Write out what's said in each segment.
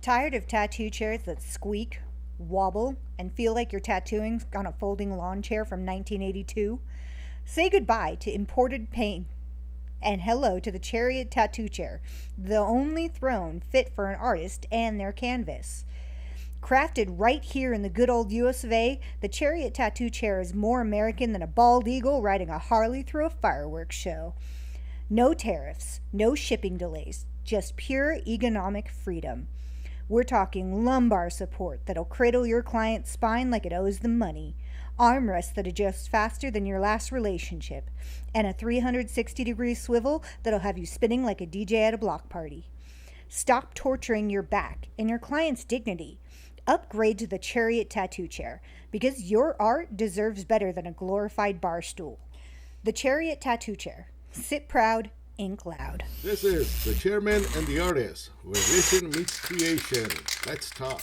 Tired of tattoo chairs that squeak, wobble, and feel like you're tattooing on a folding lawn chair from 1982? Say goodbye to imported pain and hello to the Chariot Tattoo Chair, the only throne fit for an artist and their canvas. Crafted right here in the good old US of A, the Chariot Tattoo Chair is more American than a bald eagle riding a Harley through a fireworks show. No tariffs, no shipping delays, just pure economic freedom. We're talking lumbar support that'll cradle your client's spine like it owes them money, armrests that adjust faster than your last relationship, and a 360-degree swivel that'll have you spinning like a DJ at a block party. Stop torturing your back and your client's dignity. Upgrade to the Chariot Tattoo Chair because your art deserves better than a glorified bar stool. The Chariot Tattoo Chair. Sit proud, ink loud. This is The Chairman and the Artist, where vision meets creation. Let's talk.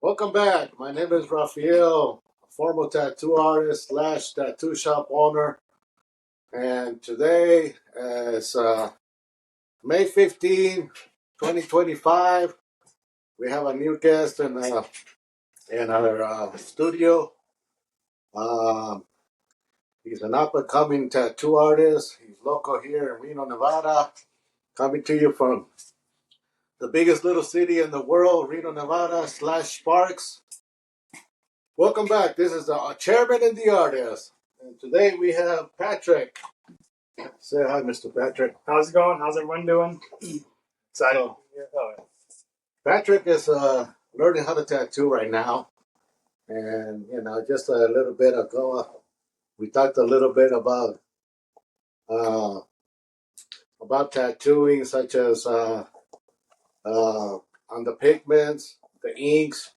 Welcome back. My name is Rafael, a former tattoo artist / tattoo shop owner. And today is May 15, 2025. We have a new guest in our studio. He's an up-and-coming tattoo artist. He's local here in Reno, Nevada. Coming to you from the biggest little city in the world, Reno, Nevada / Sparks. Welcome back. This is the Chairman and the Artist. And today we have Patric. Say hi, Mr. Patric. How's it going? How's everyone doing? Excited. Patric is learning how to tattoo right now. And, just a little bit ago, we talked a little bit about tattooing, such as on the pigments, the inks,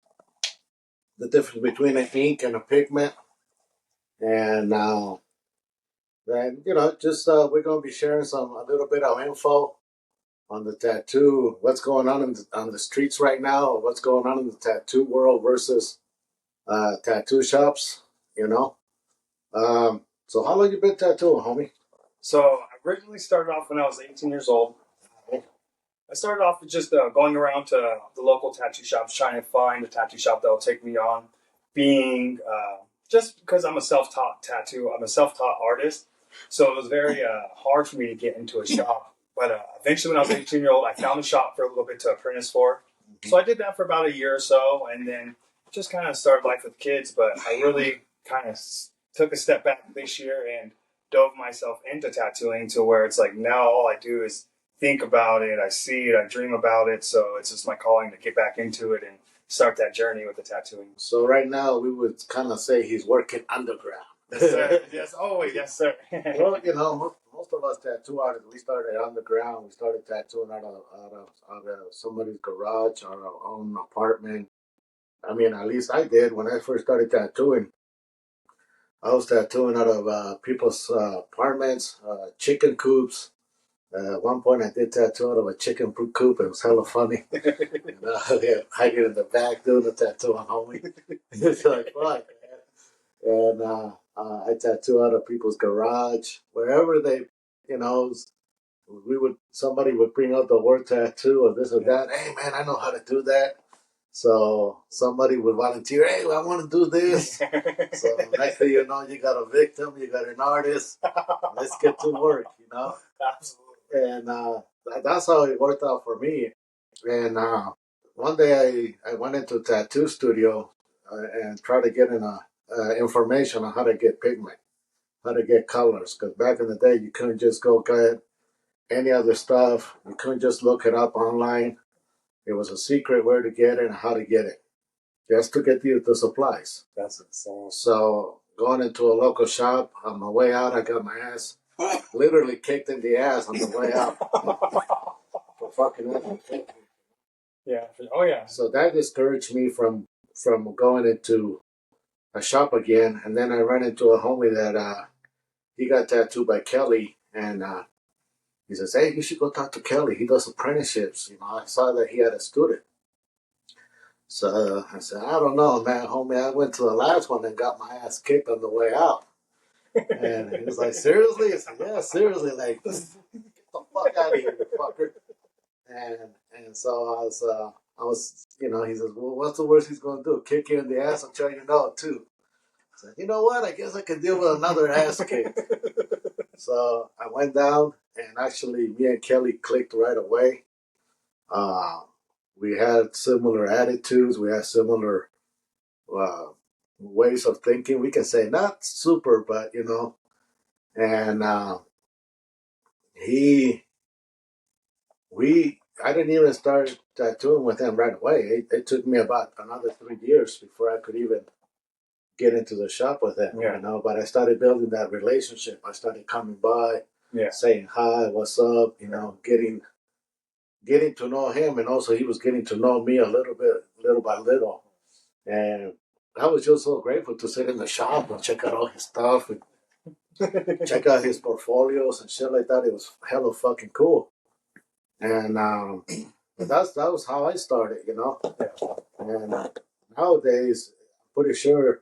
the difference between an ink and a pigment, and then we're gonna be sharing a little bit of info on the tattoo, what's going on on the streets right now, or what's going on in the tattoo world versus tattoo shops, So how long you been tattooing, homie? So I originally started off when I was 18 years old. I started off with just going around to the local tattoo shops, trying to find a tattoo shop that will take me on. Being just because I'm a self-taught artist, so it was very hard for me to get into a shop. But eventually, when I was 18 years old, I found a shop for a little bit to apprentice for. Mm-hmm. So I did that for about a year or so, and then just kind of started life with kids. But I really kind of took a step back this year and dove myself into tattooing to where it's like now all I do is think about it, I see it, I dream about it. So it's just my calling to get back into it and start that journey with the tattooing. So right now we would kind of say he's working underground. Yes, sir. Yes, always. Yes, sir. Well, most of us tattoo artists, we started underground. We started tattooing out of somebody's garage or our own apartment. I mean, at least I did when I first started tattooing. I was tattooing out of people's apartments, chicken coops. At one point, I did tattoo out of a chicken coop. It was hella funny. Hiding in the back doing the tattoo on homie. It's like, fuck, man. And I tattoo out of people's garage. Wherever they, somebody would bring out the word tattoo or this or that. Hey, man, I know how to do that. So somebody would volunteer, hey, I want to do this. So next thing you know, you got a victim, you got an artist. Let's get to work, Absolutely. And that's how it worked out for me. And one day I went into a tattoo studio and tried to get information on how to get pigment, how to get colors. Because back in the day, you couldn't just go get any other stuff. You couldn't just look it up online. It was a secret where to get it and how to get it, just to get the supplies. That's insane. So going into a local shop, on my way out, I got my ass literally kicked in the ass on the way out. For fucking that. Yeah. Oh, yeah. So that discouraged me from going into a shop again. And then I ran into a homie that he got tattooed by Kelly, and he says, hey, you should go talk to Kelly. He does apprenticeships. I saw that he had a student. So I said, I don't know, man, homie. I went to the last one and got my ass kicked on the way out. And he was like, seriously? I said, yeah, seriously. Like, get the fuck out of here, you fucker. and so I was, he says, well, what's the worst he's going to do? Kick you in the ass until you know it too. I said, you know what? I guess I can deal with another ass kick. So I went down, and actually, me and Kelly clicked right away. We had similar attitudes. We had similar uh, ways of thinking. We can say not super, but and he, I didn't even start tattooing with him right away. It took me about another 3 years before I could even get into the shop with him. Yeah. But I started building that relationship. I started coming by, Yeah. saying hi, what's up, getting to know him, and also he was getting to know me a little bit, little by little. And I was just so grateful to sit in the shop and check out all his stuff and check out his portfolios and shit like that. It was hella fucking cool. And that was how I started, And nowadays, I'm pretty sure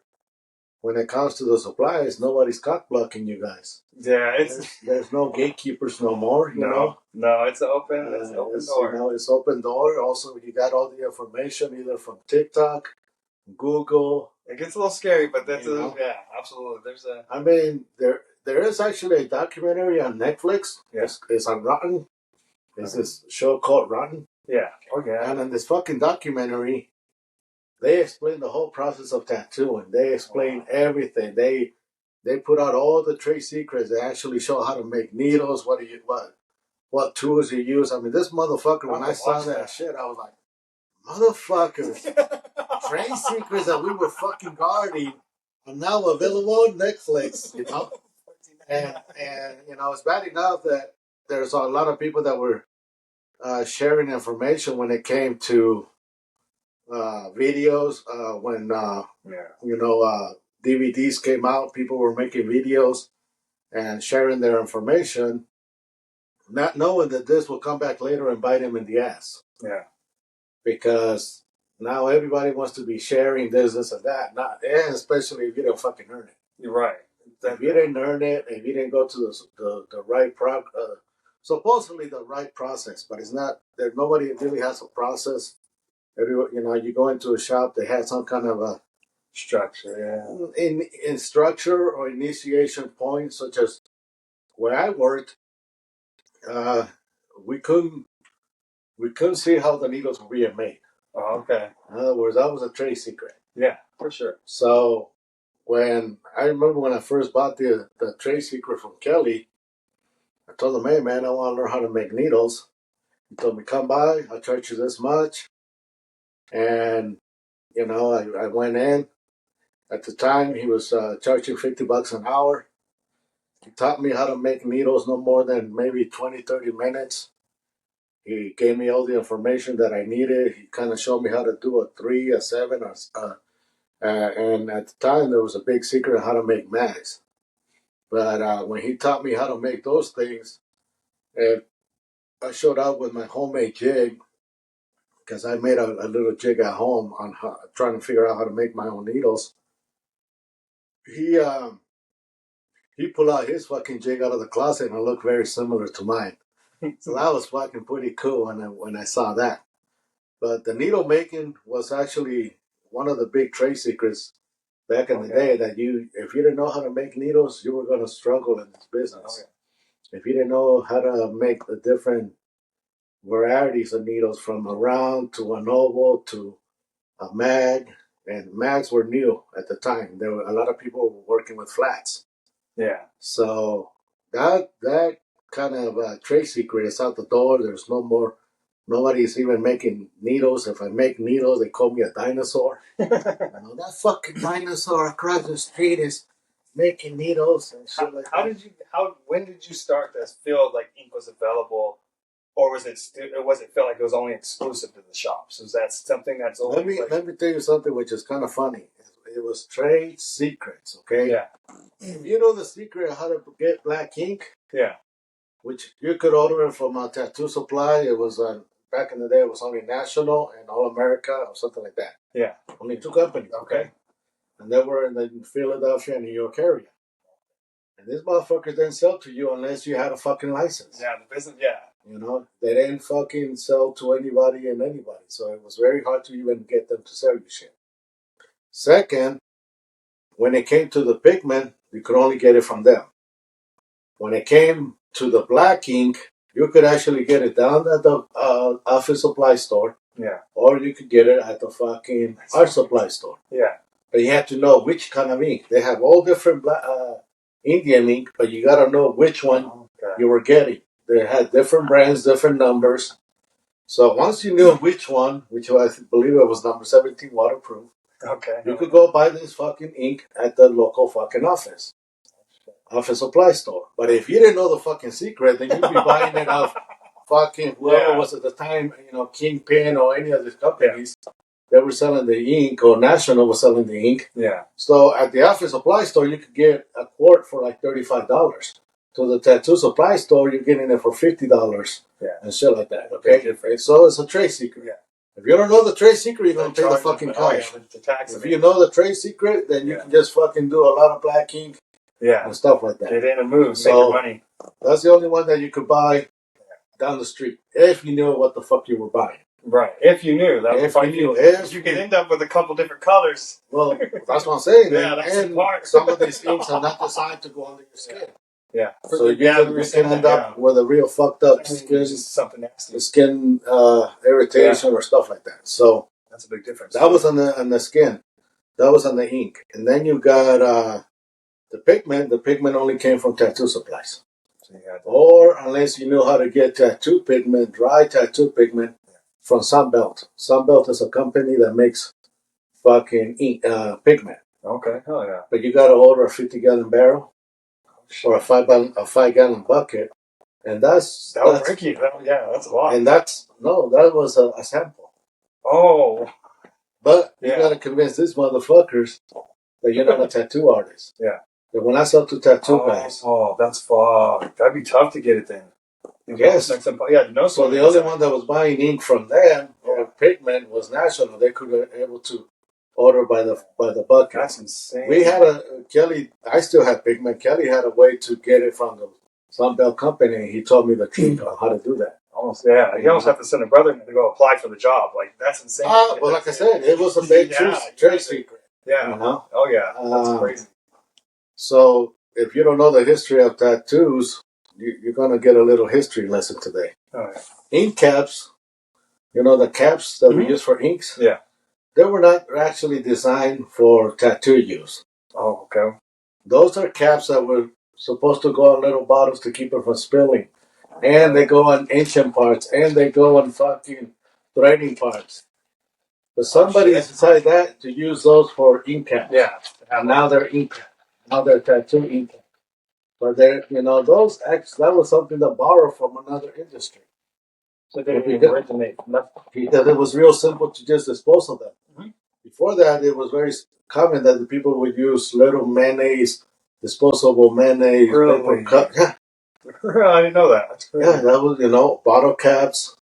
when it comes to the supplies, nobody's cock blocking you guys. Yeah, there's no gatekeepers no more. No, it's open. It's open door. It's open door. Also, you got all the information either from TikTok, Google. It gets a little scary, but yeah, absolutely. I mean, there is actually a documentary on Netflix. Yeah. It's on Rotten. It's this show called Rotten. Yeah. Okay. And in this fucking documentary, they explain the whole process of tattooing. They explain everything. They put out all the trade secrets. They actually show how to make needles. What tools you use. I mean, this motherfucker. When I saw that shit, I was like, motherfuckers. Trade secrets that we were fucking guarding are now available on Netflix. And it's bad enough that there's a lot of people that were sharing information when it came to videos. When DVDs came out, people were making videos and sharing their information, not knowing that this will come back later and bite them in the ass. Yeah. Because now everybody wants to be sharing this and that, and especially if you don't fucking earn it. You're right. If you didn't earn it, if you didn't go to the right supposedly the right process, but it's not. There nobody really has a process. You go into a shop, they have some kind of a structure, in structure or initiation point, such as where I worked. We couldn't see how the needles were being made. Oh, okay. In other words, that was a trade secret. Yeah, for sure. So I remember when I first bought the trade secret from Kelly, I told him, hey man, I want to learn how to make needles. He told me, come by, I'll charge you this much. And, I went in. At the time, he was charging $50 an hour. He taught me how to make needles no more than maybe 20, 30 minutes. He gave me all the information that I needed. He kind of showed me how to do a 3, a 7, and at the time, there was a big secret on how to make mags. But when he taught me how to make those things, I showed up with my homemade jig, because I made a little jig at home on trying to figure out how to make my own needles. He pulled out his fucking jig out of the closet and it looked very similar to mine. So that was fucking pretty cool when I saw that. But the needle making was actually one of the big trade secrets back in the day, that if you didn't know how to make needles, you were going to struggle in this business. Okay. If you didn't know how to make the different varieties of needles, from a round to an oval to a mag, and mags were new at the time. There were a lot of people working with flats. Yeah. So that kind of trade secret is out the door. There's no more. Nobody's even making needles. If I make needles, they call me a dinosaur. That fucking dinosaur across the street is making needles and shit like that. When did you start to feel like ink was available, or was it feel like it was only exclusive to the shops? Is that something that's always? Let me tell you something which is kind of funny. It was trade secrets, okay? Yeah. You know the secret of how to get black ink? Yeah. Which you could order it from a tattoo supply. It was back in the day. It was only National and All America or something like that. Yeah. Only 2 companies, okay? And they were in the Philadelphia and New York area. And these motherfuckers didn't sell to you unless you had a fucking license. Yeah, the business. Yeah. You know, they didn't fucking sell to anybody and anybody, so it was very hard to even get them to sell you shit. Second, when it came to the pigment, you could only get it from them. When it came to the black ink, you could actually get it down at the office supply store. Yeah. Or you could get it at the fucking art supply store. Yeah. But you have to know which kind of ink. They have all different Indian ink, but you got to know which one you were getting. They had different brands, different numbers. So once you knew which one, which I believe it was number 17 waterproof, you could go buy this fucking ink at the local fucking office supply store. But if you didn't know the fucking secret, then you'd be buying it off fucking whoever was at the time, Kingpin or any of these companies. They were selling the ink, or National was selling the ink. Yeah. So at the office supply store, you could get a quart for like $35. To the tattoo supply store, you're getting it for $50. Yeah. And shit like that. Okay. So it's a trade secret. Yeah. If you don't know the trade secret, you're gonna pay the fucking cash. If you know the trade secret, then you can just fucking do a lot of black ink. Yeah. And stuff like that. Get in and move, make your money. That's the only one that you could buy down the street if you knew what the fuck you were buying. Right. If you knew. That if you knew. If you could end up with a couple different colors. Well, that's what I'm saying. Yeah, that's and the part. Some of these inks are not designed to go under your skin. Yeah. So you can end up with a real fucked up skin. Something nasty. Skin irritation or stuff like that. So that's a big difference. That was on the skin. That was on the ink. And then you got the pigment. The pigment only came from tattoo supplies. Or unless you know how to get tattoo pigment, dry tattoo pigment from Sunbelt. Sunbelt is a company that makes fucking ink, pigment. Okay, hell yeah. But you got to order a 50-gallon barrel or a 5-gallon bucket, and that's tricky. Yeah, that's a lot. And that was a sample. Oh, but you got to convince these motherfuckers that you're not a tattoo artist. Yeah. That when I sell to tattoo guys, that's fucked. That'd be tough to get it then. Yes. So the only one that was buying ink from them or pigment was National. They could be able to order by the bucket. That's insane. We had Kelly. I still have pigment. Kelly had a way to get it from the Sunbelt company. He told me the trick on how to do that. Almost, yeah. You almost have to send a brother to go apply for the job. Like that's insane. Well, like I said, it was a big trade secret. Yeah. You know? Oh yeah. That's crazy. So if you don't know the history of tattoos, you're gonna get a little history lesson today. Oh, yeah. Ink caps. You know the caps that we use for inks? Yeah. They were not actually designed for tattoo use. Oh, okay. Those are caps that were supposed to go on little bottles to keep it from spilling. And they go on ancient parts. And they go on fucking threading parts. But somebody decided that to use those for ink caps. Yeah. And now they're ink. Now they're tattoo ink caps. But that was something that borrowed from another industry. So they didn't originate. Because it was real simple to just dispose of them. Mm-hmm. Before that, it was very common that the people would use little disposable mayonnaise, paper cup. Yeah. I didn't know that. That's crazy. Yeah, that was, bottle caps.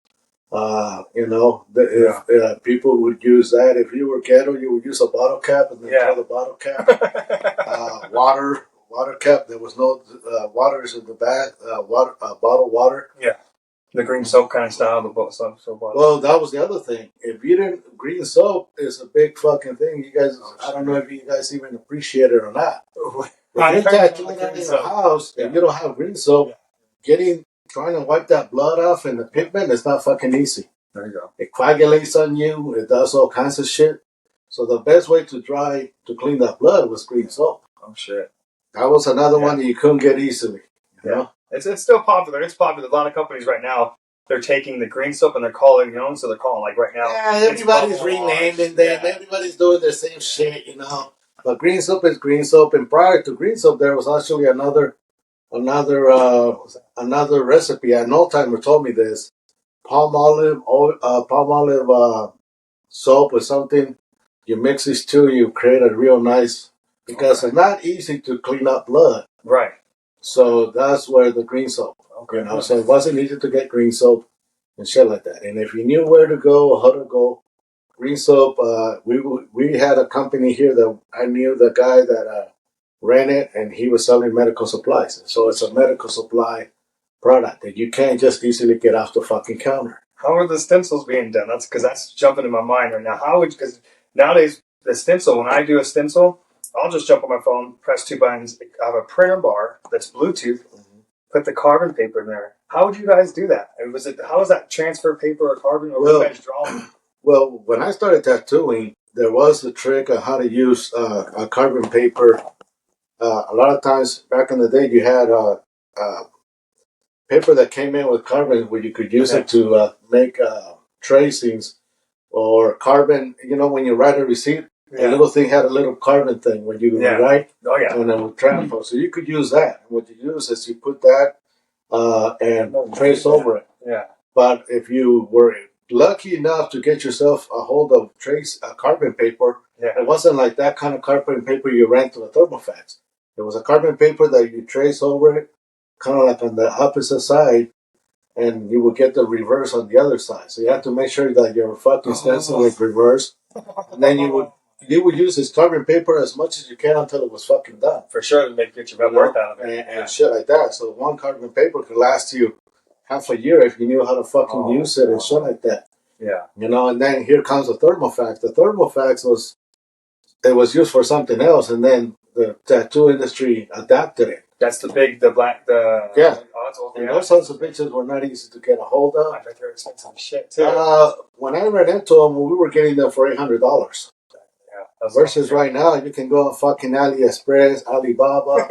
If people would use that. If you were ghetto, you would use a bottle cap and then throw the bottle cap. Water cap. There was no waters in the back. Bottled water. Yeah. The green soap kind of style, Well, that was the other thing. If you didn't, green soap is a big fucking thing. You guys, I don't know if you guys even appreciate it or not. If you're tattooing in your house and you don't have green soap, trying to wipe that blood off and the pigment is not fucking easy. There you go. It coagulates on you. It does all kinds of shit. So the best way to clean that blood was green soap. Oh shit. That was another one that you couldn't get easily. You know? It's still popular. It's popular. A lot of companies right now, they're taking the green soap and they're calling, so they're calling like right now. Yeah, everybody's renaming them. Everybody's doing the same shit, But green soap is green soap. And prior to green soap, there was actually another recipe. An old timer told me this. Palm olive soap or something. You mix these two, you create a real nice, because it's not easy to clean up blood. Right. So that's where the green soap, So it wasn't easy to get green soap and shit like that. And if you knew where to go or how to go, green soap, we had a company here that I knew the guy that ran it, and he was selling medical supplies. So it's a medical supply product that you can't just easily get off the fucking counter. How are the stencils being done? That's jumping in my mind right now. Because nowadays the stencil, when I do a stencil, I'll just jump on my phone, press two buttons. I have a printer bar that's Bluetooth. Put the carbon paper in there. How would you guys do that? How was that transfer paper or carbon, or you guys draw? Well, when I started tattooing, there was a trick on how to use a carbon paper. A lot of times back in the day, you had paper that came in with carbon where you could use it to make tracings or carbon. You know, when you write a receipt, a little thing had a little carbon thing when you write, and it would transfer. So you could use that. What you use is you put that and trace over it. Yeah. But if you were lucky enough to get yourself a hold of carbon paper, it wasn't like that kind of carbon paper you ran to the thermofax. It was a carbon paper that you trace over it, kind of like on the opposite side, and you would get the reverse on the other side. So you have to make sure that your fucking stencil is reversed, and then you would use this carbon paper as much as you can until it was fucking done. For sure, to get your worth out of it. And shit like that. So one carbon paper could last you half a year if you knew how to fucking use it and shit like that. Yeah. You know, and then here comes the thermofax. The thermofax was used for something else, and then the tattoo industry adapted it. That's the black. And those sons of bitches were not easy to get a hold of. I bet they're expensive shit too. When I ran into them, we were getting them for $800. Yeah. Versus right now, you can go on fucking AliExpress, Alibaba,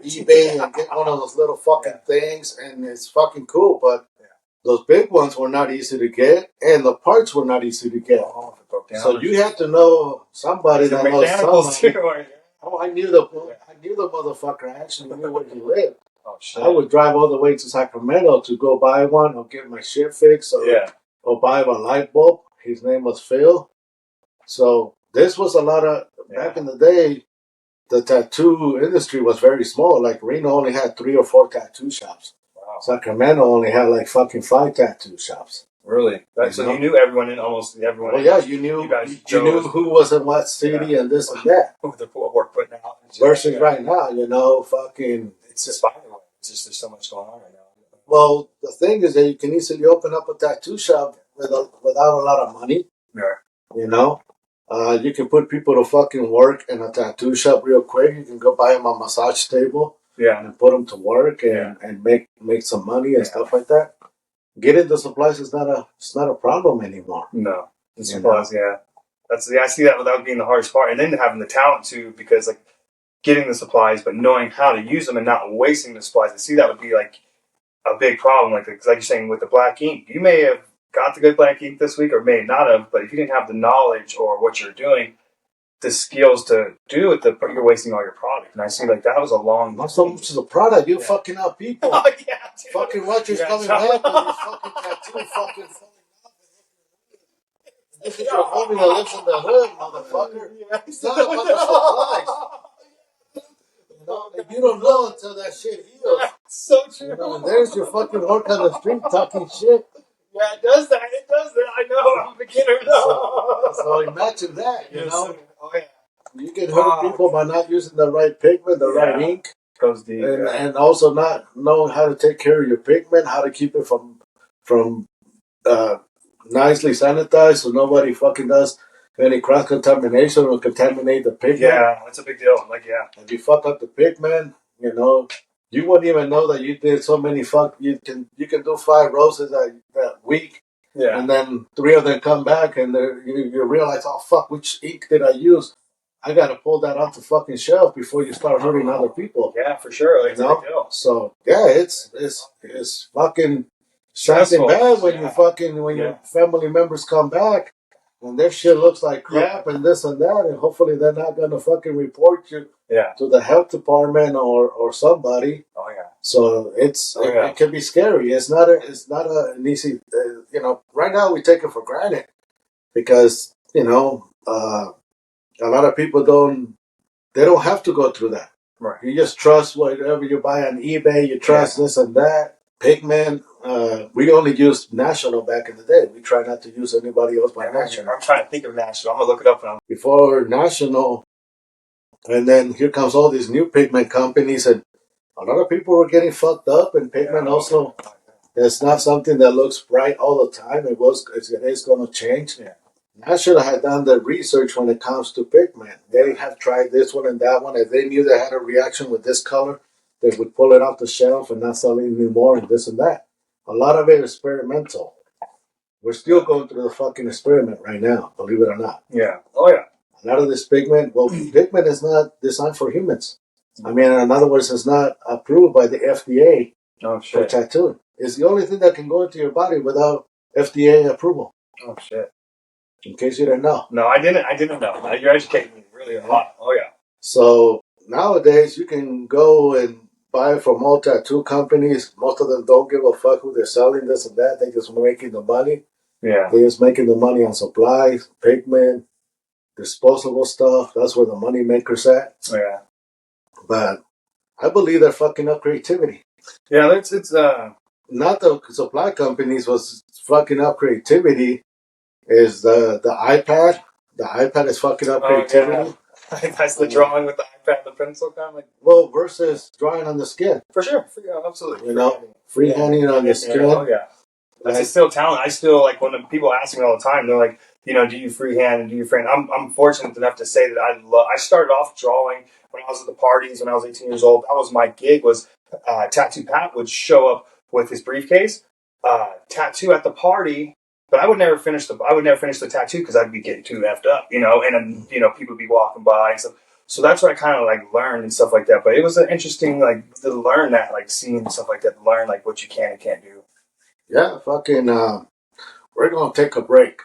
eBay, and get one of those little fucking things, and it's fucking cool. But those big ones were not easy to get, and the parts were not easy to get. So you had to know somebody that knows somebody. I knew the motherfucker. I actually knew where he lived. Oh, shit. I would drive all the way to Sacramento to go buy one or get my shit fixed or buy a light bulb. His name was Phil. So this was a lot of, back in the day, the tattoo industry was very small. Like Reno only had 3 or 4 tattoo shops. Wow. Sacramento only had like fucking 5 tattoo shops. Really? So you knew everyone in almost everyone. Well, yeah, you knew who was in what city and this and that. What we're putting out. Versus right now, you know, fucking. It's just fine. It's just there's so much going on right now. Well, the thing is that you can easily open up a tattoo shop without a lot of money. Yeah. You know, you can put people to fucking work in a tattoo shop real quick. You can go buy them a massage table. Yeah. And put them to work and make some money and stuff like that. Getting the supplies is not a problem anymore. No, the supplies, I see that without being the hardest part, and then having the talent too, because like getting the supplies, but knowing how to use them and not wasting the supplies. I see that would be like a big problem. Like you're saying with the black ink, you may have got the good black ink this week, or may not have, but if you didn't have the knowledge or what you're doing, the skills to do it, you're wasting all your product. And I see like that was a long. Not so much as a product. You're fucking out people. Oh yeah, dude. Fucking Rogers coming back with his fucking tattoo, fucking. This is your homie that lives in the hood, motherfucker. It's not about the supplies. You know, if you don't know until that shit heals. So true. You know, and there's your fucking work on the street talking shit. Yeah, it does that. I know. I'm a beginner. So imagine that, you know. Oh, yeah. You can hurt people by not using the right pigment, the right ink. Goes deep. And also not knowing how to take care of your pigment, how to keep it from nicely sanitized so nobody fucking does any cross-contamination or contaminate the pigment. Yeah, that's a big deal. Like, if you fuck up the pigment, you know, you wouldn't even know that you did so many you can do 5 roses that week. Yeah. And then 3 of them come back and you realize, oh fuck, which ink did I use? I gotta pull that off the fucking shelf before you start hurting other people. Yeah, for sure. Like, you know? So yeah, it's fucking stressful bad when you fucking your family members come back and their shit looks like crap and this and that, and hopefully they're not gonna fucking report you to the health department or somebody. Oh yeah. So it can be scary. It's not an easy. You know, right now we take it for granted because you know a lot of people don't have to go through that. Right. You just trust whatever you buy on eBay. You trust this and that. Pigment. We only used National back in the day. We try not to use anybody else by National. I'm trying to think of National. I'm gonna look it up now. Before National, and then here comes all these new pigment companies, and A lot of people were getting fucked up, and pigment also. It's not something that looks bright all the time. It is going to change. Yeah. I should have done the research when it comes to pigment. They have tried this one and that one. If they knew they had a reaction with this color, they would pull it off the shelf and not sell it anymore and this and that. A lot of it is experimental. We're still going through the fucking experiment right now, believe it or not. Yeah. Oh, yeah. A lot of this pigment, pigment is not designed for humans. I mean, in other words, it's not approved by the FDA for tattooing. It's the only thing that can go into your body without FDA approval. Oh, shit. In case you didn't know. No, I didn't know. You're educating me really hot. Oh, yeah. So nowadays, you can go and buy from all tattoo companies. Most of them don't give a fuck who they're selling this and that. They just making the money. Yeah. They're just making the money on supplies, pigment, disposable stuff. That's where the money makers at. Yeah. But I believe they're fucking up creativity. Yeah, it's not the supply companies was fucking up creativity. Is the iPad. The iPad is fucking up creativity. Yeah. That's the drawing with the iPad, the pencil kind of like. Well, versus drawing on the skin. For sure. Yeah, absolutely. Freehanding on the skin. Oh, yeah. That's still talent. I still, like, when people ask me all the time, they're like, do you freehand and do you freehand? I'm fortunate enough to say that I started off drawing when I was at the parties when I was 18 years old. That was my gig. Was Tattoo Pat would show up with his briefcase, tattoo at the party, but I would never finish the tattoo because I'd be getting too effed up, and then people would be walking by and stuff. So that's what I kind of like learned and stuff like that. But it was an interesting to learn that, like seeing stuff like that, learn like what you can and can't do. Yeah, fucking. We're gonna take a break.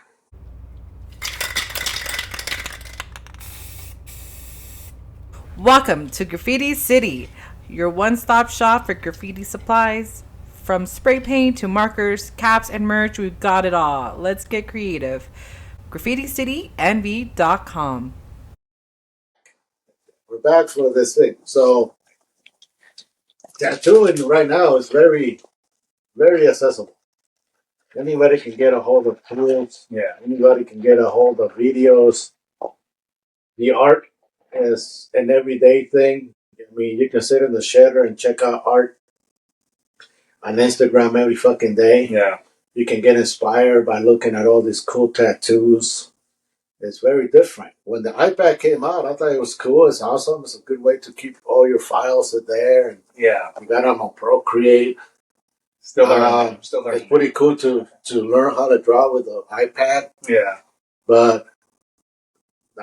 Welcome to Graffiti City, your one-stop shop for graffiti supplies. From spray paint to markers, caps, and merch, we've got it all. Let's get creative. GraffitiCityNV.com. We're back for this thing. So, tattooing right now is very, very accessible. Anybody can get a hold of tools. Yeah. Anybody can get a hold of videos. The art is an everyday thing. I mean, you can sit in the shedder and check out art on Instagram every fucking day. Yeah. You can get inspired by looking at all these cool tattoos. It's very different. When the iPad came out, I thought it was cool. It's awesome. It's a good way to keep all your files there. And yeah. You got them on Procreate. Still learning. It's pretty cool to learn how to draw with the iPad. Yeah. But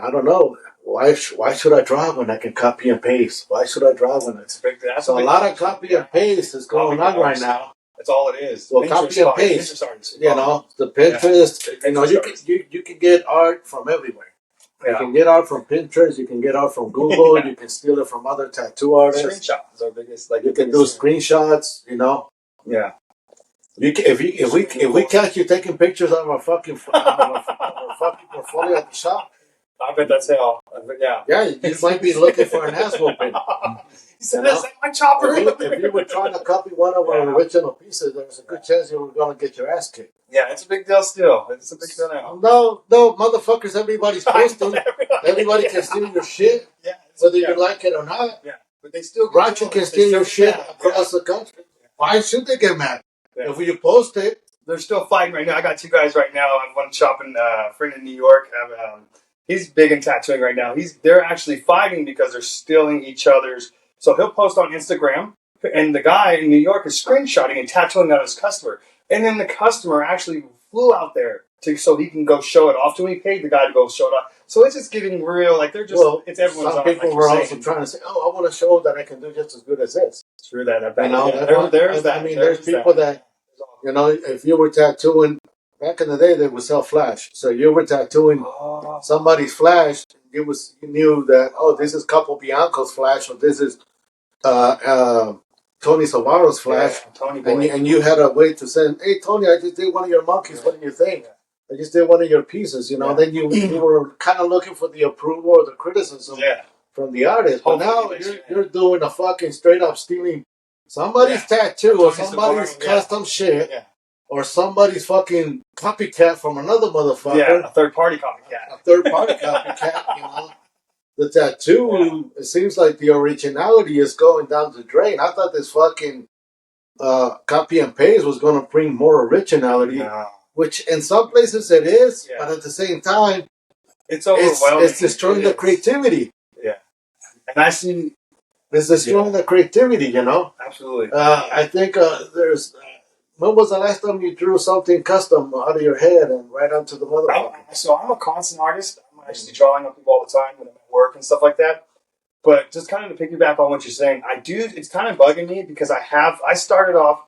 I don't know. Why should I draw when I can copy and paste? Why should I draw when it's big? So a lot of copy and paste is going on right now. That's all it is. So copy and paste. The Pinterest. You can get art from everywhere. Yeah. You can get art from Pinterest. You can get art from Google. You can steal it from other tattoo artists. Screenshots are biggest. You can do screenshots. Yeah. If we catch you taking pictures of our fucking portfolio at the shop, I bet that's hell. Yeah. Yeah, you might be looking for an ass whooping. He said, "That's my chopper." If you were trying to copy one of our original pieces, there's a good chance you were going to get your ass kicked. Yeah, it's a big deal still. It's a big deal now. No, motherfuckers, everybody's posting. Everybody can steal your shit, whether you like it or not. Yeah, but they still Roger can steal your shit across the country. Why should they get mad? Yeah. If you post it, they're still fighting right now. I got two guys right now. I have one shopping friend in New York. He's big in tattooing right now. They're actually fighting because they're stealing each other's. So he'll post on Instagram, and the guy in New York is screenshotting and tattooing on his customer. And then the customer actually flew out there so he can go show it off to him. He paid the guy to go show it off. So it's just getting real. Like they're just, it's everyone's some people were also trying to say, "Oh, I want to show that I can do just as good as this." True that. There's that. I mean, there's people that, if you were tattooing back in the day, they would sell flash. So you were tattooing somebody's flash. You knew that, this is Capo Bianco's flash, or this is Tony Savaro's flash. Yeah, and you had a way to say, "Hey, Tony, I just did one of your monkeys. What do you think? I just did one of your pieces." Then you were kind of looking for the approval or the criticism from the artist. But now you're doing a fucking straight up stealing somebody's tattoo or somebody's custom shit. Yeah. Or somebody's fucking copycat from another motherfucker. Yeah, a third party copycat. the tattoo, it seems like the originality is going down the drain. I thought this fucking copy and paste was going to bring more originality, which in some places it is, but at the same time, it's overwhelming. It's destroying the creativity. Yeah, and I see it's destroying the creativity. You know, absolutely. I think there's. When was the last time you drew something custom out of your head and right onto the motherfucker? So I'm a constant artist. I'm actually drawing on people all the time when I'm at work and stuff like that. But just kind of to piggyback on what you're saying, it's kind of bugging me because I started off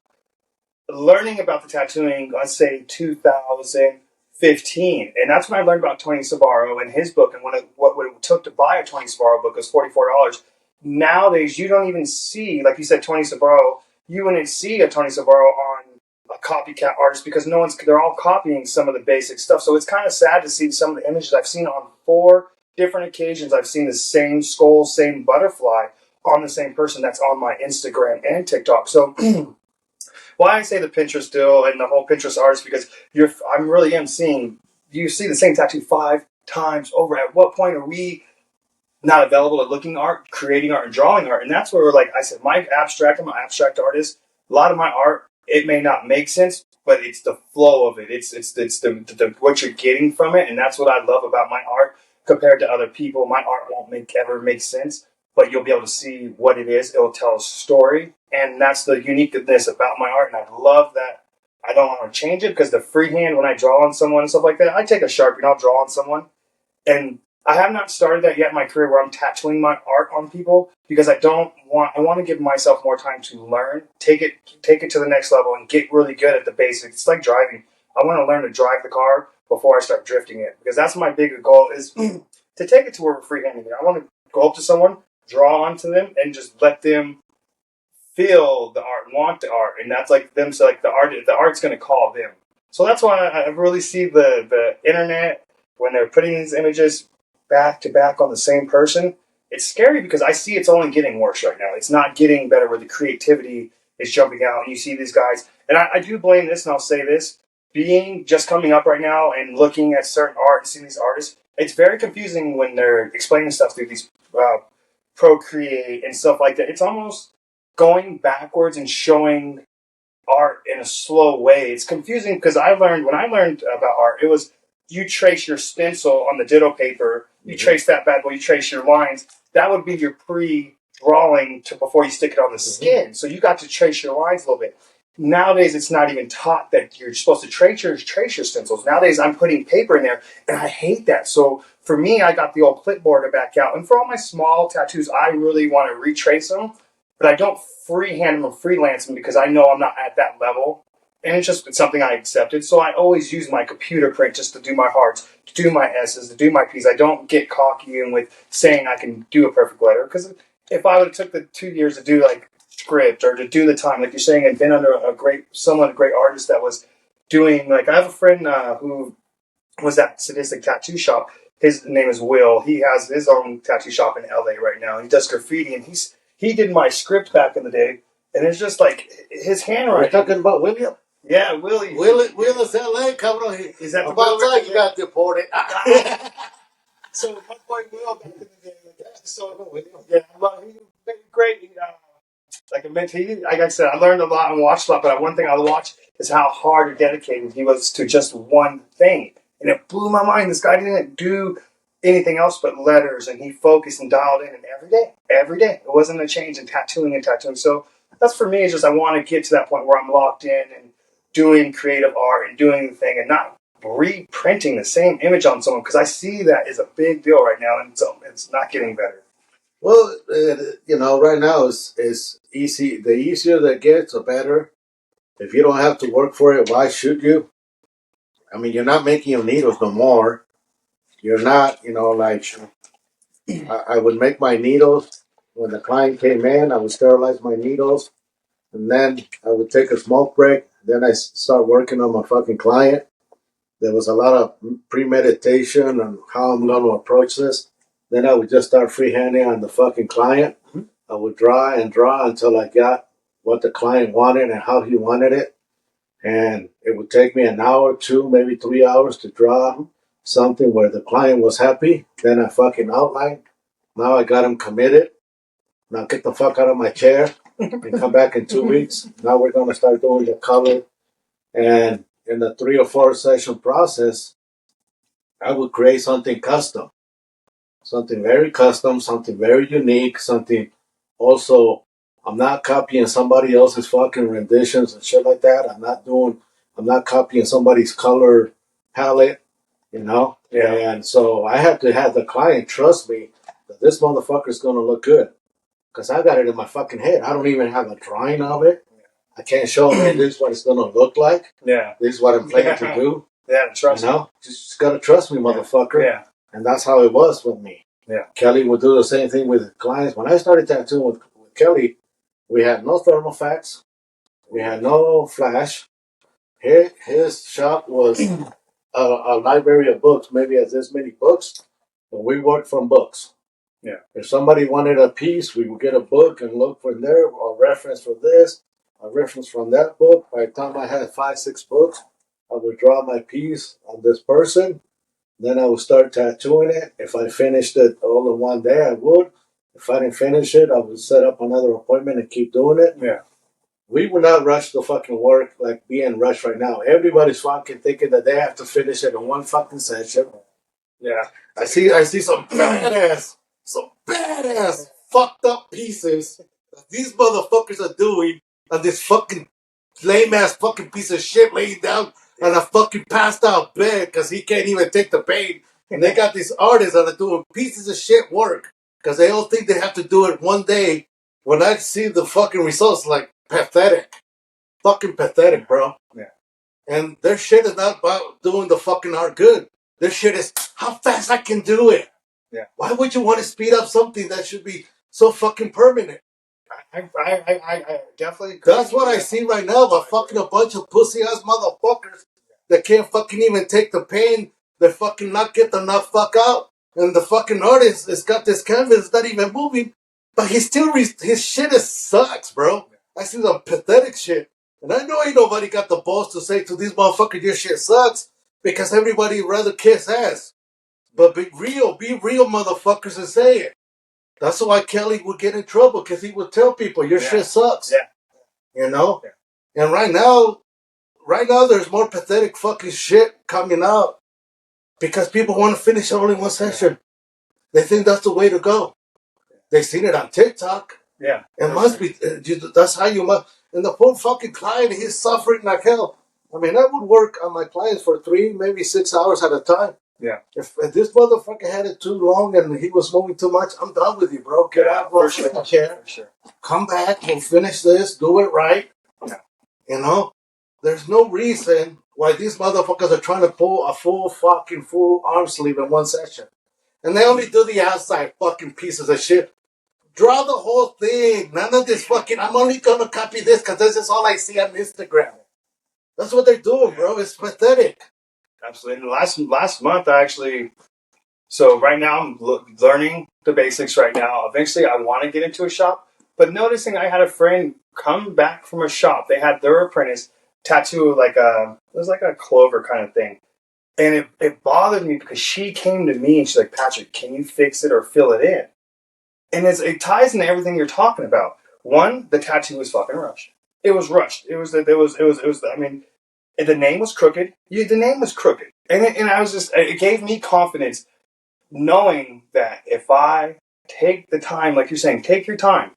learning about the tattooing, let's say 2015. And that's when I learned about Tony Sabaro and his book and what it took to buy a Tony Sabaro book was $44. Nowadays, you don't even see, like you said, Tony Sabaro, you wouldn't see a Tony Sabaro on a copycat artist because they're all copying some of the basic stuff. So it's kind of sad to see some of the images I've seen on 4 different occasions. I've seen the same skull, same butterfly on the same person that's on my Instagram and TikTok. So why I say the Pinterest deal and the whole Pinterest artist because I really am seeing you see the same tattoo 5 times over. At what point are we not available at looking art, creating art, and drawing art? And that's where, like I said, I'm an abstract artist. A lot of my art, it may not make sense, but it's the flow of it. It's the what you're getting from it, and that's what I love about my art compared to other people. My art won't ever make sense, but you'll be able to see what it is. It'll tell a story, and that's the uniqueness about my art. And I love that. I don't want to change it because the freehand when I draw on someone and stuff like that, I take a Sharpie and I'll draw on someone, and I have not started that yet in my career where I'm tattooing my art on people because I want to give myself more time to learn, take it to the next level and get really good at the basics. It's like driving. I want to learn to drive the car before I start drifting it because that's my bigger goal is to take it to where we're freehanding it. I want to go up to someone, draw onto them and just let them feel the art, want the art. And that's like them. So like the art's going to call them. So that's why I really see the internet when they're putting these images back to back on the same person, it's scary because I see it's only getting worse right now. It's not getting better where the creativity is jumping out. And you see these guys, and I do blame this, and I'll say this, being just coming up right now and looking at certain art and seeing these artists, it's very confusing when they're explaining stuff through these Procreate and stuff like that. It's almost going backwards and showing art in a slow way. It's confusing because when I learned about art, it was you trace your stencil on the ditto paper, you trace that bad boy, you trace your lines. That would be your pre-drawing before you stick it on the skin. So you got to trace your lines a little bit. Nowadays, it's not even taught that you're supposed to trace your stencils. Nowadays, I'm putting paper in there, and I hate that. So for me, I got the old clipboard to back out. And for all my small tattoos, I really want to retrace them, but I don't freehand them or freelance them because I know I'm not at that level. And it's something I accepted. So I always use my computer print just to do my hearts, to do my S's, to do my P's. I don't get cocky and with saying I can do a perfect letter. Because if I would have took the 2 years to do like script or to do the time, like you're saying, and been under a great artist that was doing, like I have a friend who was at Sadistic Tattoo Shop. His name is Will. He has his own tattoo shop in LA right now. He does graffiti and he did my script back in the day. And it's just like his handwriting. We're talking about William? Yeah, Willie. Will is LA, cabrón. Is that the about time you got deported? So my boy Will back in the day, yeah, he made great. Like I said, I learned a lot and watched a lot. But one thing I watched is how hard and dedicated he was to just one thing, and it blew my mind. This guy didn't do anything else but letters, and he focused and dialed in. And every day, it wasn't a change in tattooing. So that's for me. It's just I want to get to that point where I'm locked in and doing creative art and doing the thing and not reprinting the same image on someone because I see that is a big deal right now, and so it's not getting better. Well, right now is easy. The easier that gets, the better. If you don't have to work for it, why should you? I mean, you're not making your needles no more. You're not, I would make my needles. When the client came in, I would sterilize my needles. And then I would take a smoke break. Then I start working on my fucking client. There was a lot of premeditation on how I'm going to approach this. Then I would just start freehanding on the fucking client. Mm-hmm. I would draw and draw until I got what the client wanted and how he wanted it. And it would take me an hour, 2, maybe 3 hours to draw something where the client was happy. Then I fucking outline. Now I got him committed. Now get the fuck out of my chair and come back in 2 weeks. Now we're going to start doing the color. And in the 3 or 4 session process, I would create something custom. Something very custom, something very unique, something also, I'm not copying somebody else's fucking renditions and shit like that. I'm not copying somebody's color palette, you know? Yeah. And so I have to have the client trust me that this motherfucker's gonna look good. Because I got it in my fucking head. I don't even have a drawing of it. I can't show them, hey, this is what it's gonna look like. Yeah. This is what I'm planning to do. Yeah, trust me. Just gotta trust me, motherfucker. Yeah. And that's how it was with me. Yeah. Kelly would do the same thing with clients. When I started tattooing with Kelly, we had no thermal fax. We had no flash. His shop was a library of books, maybe as this many books, but we worked from books. Yeah. If somebody wanted a piece, we would get a book and look from there, a reference for this, a reference from that book. By the time I had 5, 6 books, I would draw my piece on this person. Then I would start tattooing it. If I finished it all in one day, I would. If I didn't finish it, I would set up another appointment and keep doing it. Yeah. We would not rush the fucking work like being rushed right now. Everybody's fucking thinking that they have to finish it in one fucking session. Yeah. I see some badass, fucked up pieces that these motherfuckers are doing on this fucking lame ass fucking piece of shit laying down on a fucking passed out bed because he can't even take the pain. And they got these artists that are doing pieces of shit work because they all think they have to do it one day. When I see the fucking results, like pathetic. Fucking pathetic, bro. Yeah. And their shit is not about doing the fucking art good. Their shit is how fast I can do it. Yeah. Why would you want to speed up something that should be so fucking permanent? I definitely agree. That's what I see right now, but fucking a bunch of pussy ass motherfuckers that can't fucking even take the pain. They fucking not get the nut fuck out. And the fucking artist has got this canvas, it's not even moving. But he still, his shit is sucks, bro. I see some pathetic shit. And I know ain't nobody got the balls to say to these motherfuckers, your shit sucks. Because everybody rather kiss ass. But be real motherfuckers and say it. That's why Kelly would get in trouble, because he would tell people, your shit sucks. Yeah. You know? Yeah. And right now, there's more pathetic fucking shit coming out. Because people want to finish only one session. They think that's the way to go. They seen it on TikTok. Yeah. It must be, that's how you must. And the poor fucking client, he's suffering like hell. I mean, I would work on my clients for 3, maybe 6 hours at a time. Yeah. If this motherfucker had it too long and he was moving too much, I'm done with you, bro. Get out of my chair. For sure. Come back. We'll finish this. Do it right. Yeah. You know? There's no reason why these motherfuckers are trying to pull a full arm sleeve in one session. And they only do the outside fucking pieces of shit. Draw the whole thing. None of this fucking, I'm only going to copy this because this is all I see on Instagram. That's what they're doing, bro. It's pathetic. Absolutely. And last month, I actually, so right now I'm learning the basics right now. Eventually, I want to get into a shop. But noticing I had a friend come back from a shop. They had their apprentice tattoo it was like a clover kind of thing. And it bothered me because she came to me and she's like, Patrick, can you fix it or fill it in? And it ties into everything you're talking about. One, the tattoo was fucking rushed. It was rushed. I mean, the name was crooked. The name was crooked. And I was just, it gave me confidence knowing that if I take the time, like you're saying, take your time,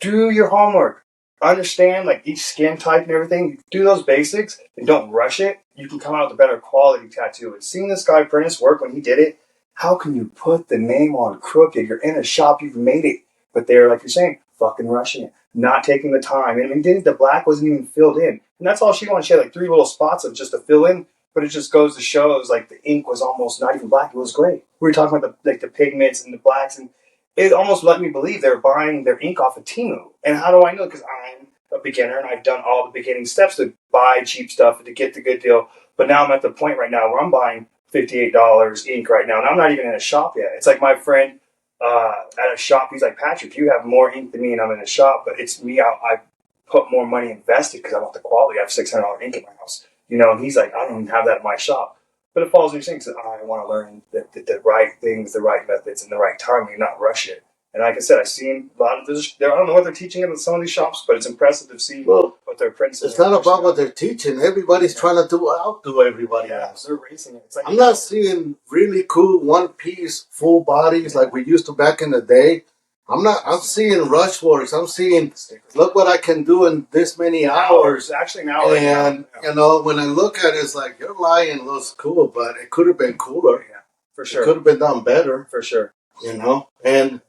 do your homework, understand like each skin type and everything, do those basics and don't rush it, you can come out with a better quality tattoo. And seeing this guy apprentice work when he did it, how can you put the name on crooked? You're in a shop, you've made it. But they're, like you're saying, fucking rushing it, not taking the time. And the black wasn't even filled in. And that's all she wanted. She had like 3 little spots of just to fill in. But it just goes to show, it was like the ink was almost not even black. It was gray. We were talking about the pigments and the blacks. And it almost let me believe they're buying their ink off of Temu. And how do I know? Because I'm a beginner and I've done all the beginning steps to buy cheap stuff to get the good deal. But now I'm at the point right now where I'm buying $58 ink right now, and I'm not even in a shop yet. It's like my friend at a shop, he's like, Patrick, you have more ink than me and I'm in a shop, but it's me, I put more money invested because I want the quality. I have $600 ink in my house. You know, and he's like, I don't even have that in my shop. But it falls into things. I I want to learn the right things, the right methods, and the right timing, and not rush it. And like I said, I've seen a lot of this. I don't know what they're teaching in some of these shops, but it's impressive to see what they're printing. It's not about what they're teaching. Everybody's trying to outdo everybody else. They're racing it. It's like, I'm not seeing really cool one-piece full bodies like we used to back in the day. I'm seeing rush works. I'm seeing, look what I can do in this many hours. Actually, now. And, you know, when I look at it, it's like, your lion looks cool, but it could have been cooler. Yeah, for sure. It could have been done better. For sure. You know? And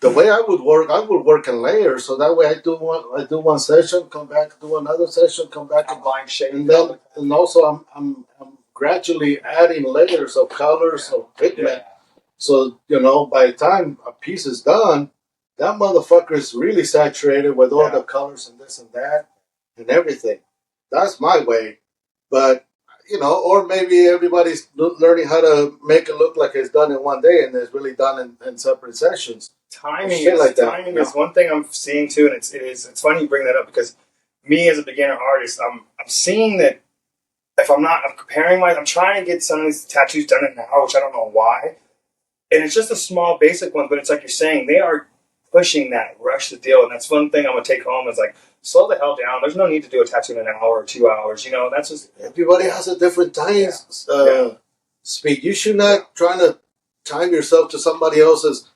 the way I would work in layers. So that way I do one session, come back, do another session, come back. Combine shape. And then, and also I'm gradually adding layers of colors of pigment. Yeah. So, you know, by the time a piece is done, that motherfucker is really saturated with all the colors and this and that and everything. That's my way. But, you know, or maybe everybody's learning how to make it look like it's done in one day and it's really done in separate sessions. Timing is one thing I'm seeing too, and it's funny you bring that up because me as a beginner artist, I'm seeing that if I'm trying to get some of these tattoos done in an hour, which I don't know why, and it's just a small basic one, but it's like you're saying, they are pushing that rush the deal, and that's one thing I'm gonna take home is like, slow the hell down. There's no need to do a tattoo in an hour or 2 hours. You know, that's just everybody has a different time speed. You should not try to time yourself to somebody else's.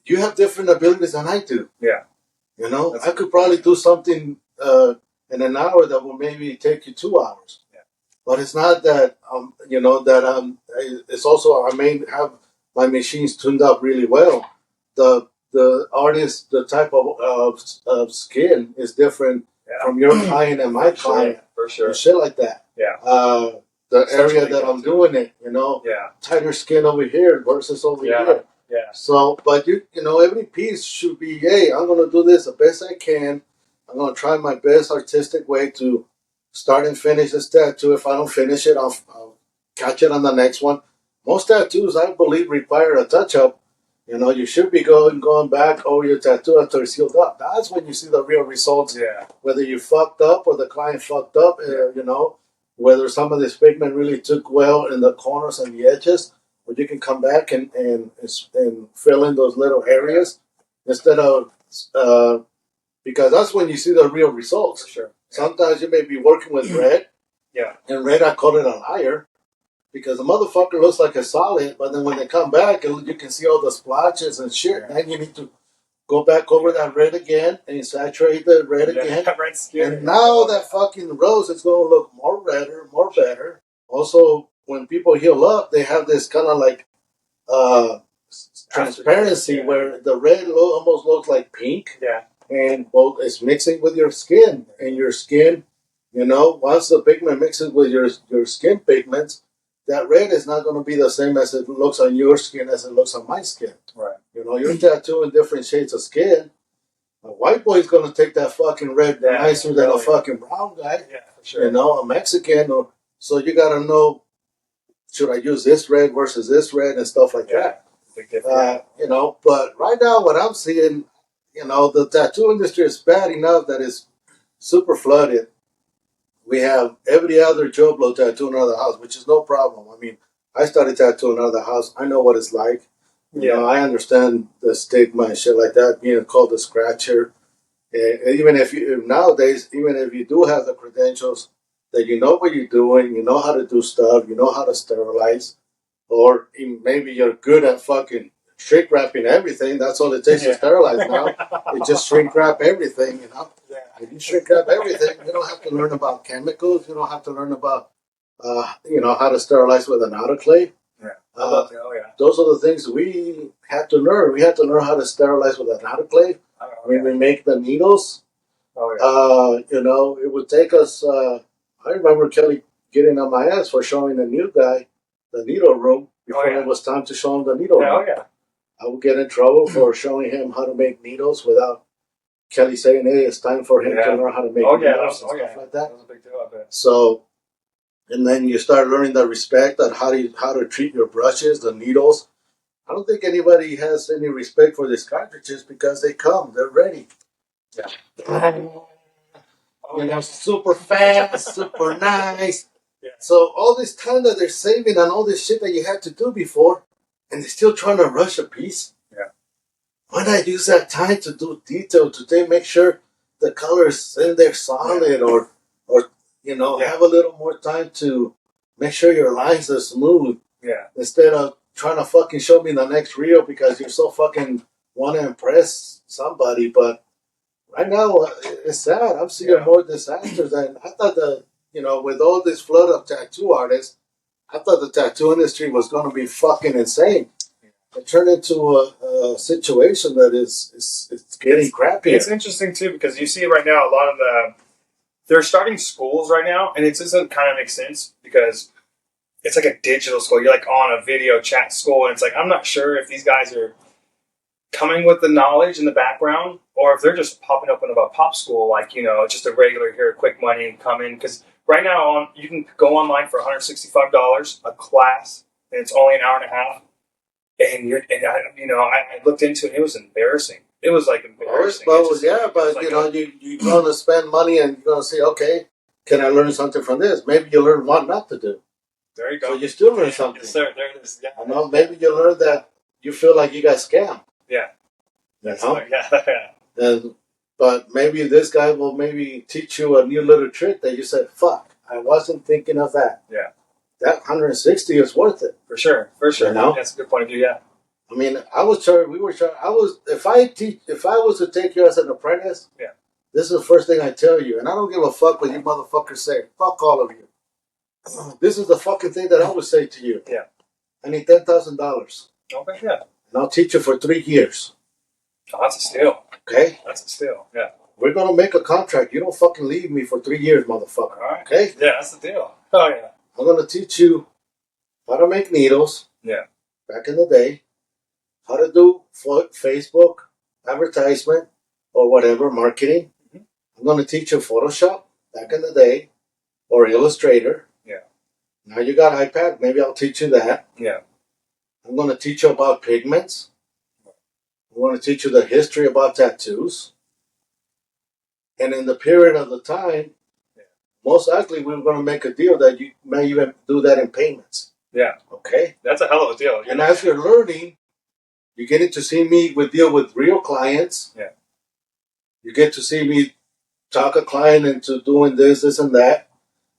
You have different abilities than I do. Yeah, you know, I could probably do something in an hour that will maybe take you 2 hours. Yeah, but it's not that you know that it's also I may have my machines tuned up really well. The artist, the type of skin is different from your client and my client. For sure. And shit like that. Yeah. The area that I'm doing it, you know, tighter skin over here versus over here. Yeah. So, but you know, every piece should be, hey, I'm going to do this the best I can. I'm going to try my best artistic way to start and finish this tattoo. If I don't finish it, I'll catch it on the next one. Most tattoos, I believe, require a touch-up. You know, you should be going back over your tattoo after it's healed up. That's when you see the real results. Yeah. Whether you fucked up or the client fucked up, you know, whether some of this pigment really took well in the corners and the edges, or you can come back and fill in those little areas instead of, because that's when you see the real results. For sure. Sometimes you may be working with red. Yeah. And red, I call it a liar. Because the motherfucker looks like a solid, but then when they come back, you can see all the splotches and shit. Then you need to go back over that red again and saturate the red again. Red skin. And now that fucking rose is going to look more redder, more better. Also, when people heal up, they have this kind of like transparency where the red almost looks like pink. Yeah. And well, it's mixing with your skin. And your skin, you know, once the pigment mixes with your skin pigments, that red is not going to be the same as it looks on your skin as it looks on my skin. Right. You know, you're tattooing different shades of skin. A white boy's going to take that fucking red nicer than a fucking brown guy. Yeah, for sure. You know, a Mexican. So you got to know, should I use this red versus this red and stuff like that. You know, but right now what I'm seeing, you know, the tattoo industry is bad enough that it's super flooded. We have every other Joe Blow tattooing out of the house, which is no problem. I mean, I started tattooing out of the house. I know what it's like. You know, I understand the stigma and shit like that, being called a scratcher. And even if nowadays, even if you do have the credentials, that you know what you're doing, you know how to do stuff, you know how to sterilize, or maybe you're good at fucking shrink wrapping everything. That's all it takes to sterilize now. You just shrink wrap everything, you know. If you shrink wrap everything, you don't have to learn about chemicals. You don't have to learn about, you know, how to sterilize with an autoclave. Those are the things we had to learn. We had to learn how to sterilize with an autoclave. When we make the needles, you know, it would take us. I remember Kelly getting on my ass for showing the new guy the needle room before it was time to show him the needle room. I would get in trouble for showing him how to make needles without Kelly saying, "Hey, it's time for him to learn how to make needles and stuff like that." That was a big deal, I bet. So, and then you start learning the respect on how to treat your brushes, the needles. I don't think anybody has any respect for these cartridges because they're ready. You know, super fast, super nice. Yeah. So all this time that they're saving on all this shit that you had to do before, and they're still trying to rush a piece. Yeah. Why not use that time to do detail today? Make sure the colors in there solid, or have a little more time to make sure your lines are smooth. Yeah. Instead of trying to fucking show me the next reel because you're so fucking want to impress somebody. But right now, it's sad. I'm seeing more disasters, and I thought with all this flood of tattoo artists, I thought the tattoo industry was going to be fucking insane. It turned into a situation that it's getting crappy. It's interesting too because you see right now a lot of they're starting schools right now, and it doesn't kind of make sense because it's like a digital school. You're like on a video chat school, and it's like I'm not sure if these guys are coming with the knowledge in the background or if they're just popping up in a pop school, like just a regular here, quick money and come in. Because right now you can go online for $165 a class, and it's only an hour and a half. I looked into it. It was embarrassing. It was like embarrassing. But you're going to spend money and you're going to say, okay, can I learn something from this? Maybe you learn what not to do. There you go. So you still learn something. Yes, sir. There it is. Yeah. Maybe you learn that you feel like you got scammed. Yeah. But maybe this guy will maybe teach you a new little trick that you said, fuck, I wasn't thinking of that. Yeah. That 160 is worth it. For sure. That's a good point of view, yeah. I mean, if I was to take you as an apprentice, this is the first thing I tell you, and I don't give a fuck what you motherfuckers say. Fuck all of you. This is the fucking thing that I would say to you. Yeah. I need $10,000. Okay, yeah. And I'll teach you for 3 years. Oh, that's a steal. Okay? That's a steal, yeah. We're going to make a contract. You don't fucking leave me for 3 years, motherfucker. All right. Okay? Yeah, that's the deal. Oh, yeah. I'm going to teach you how to make needles. Yeah. Back in the day. How to do Facebook advertisement or whatever, marketing. Mm-hmm. I'm going to teach you Photoshop back in the day or Illustrator. Yeah. Now you got iPad. Maybe I'll teach you that. Yeah. I'm going to teach you about pigments. I'm going to teach you the history about tattoos. And in the period of the time, most likely we're going to make a deal that you may even do that in payments. Yeah. Okay? That's a hell of a deal. And as you're learning, you get to see me deal with real clients. Yeah. You get to see me talk a client into doing this, and that.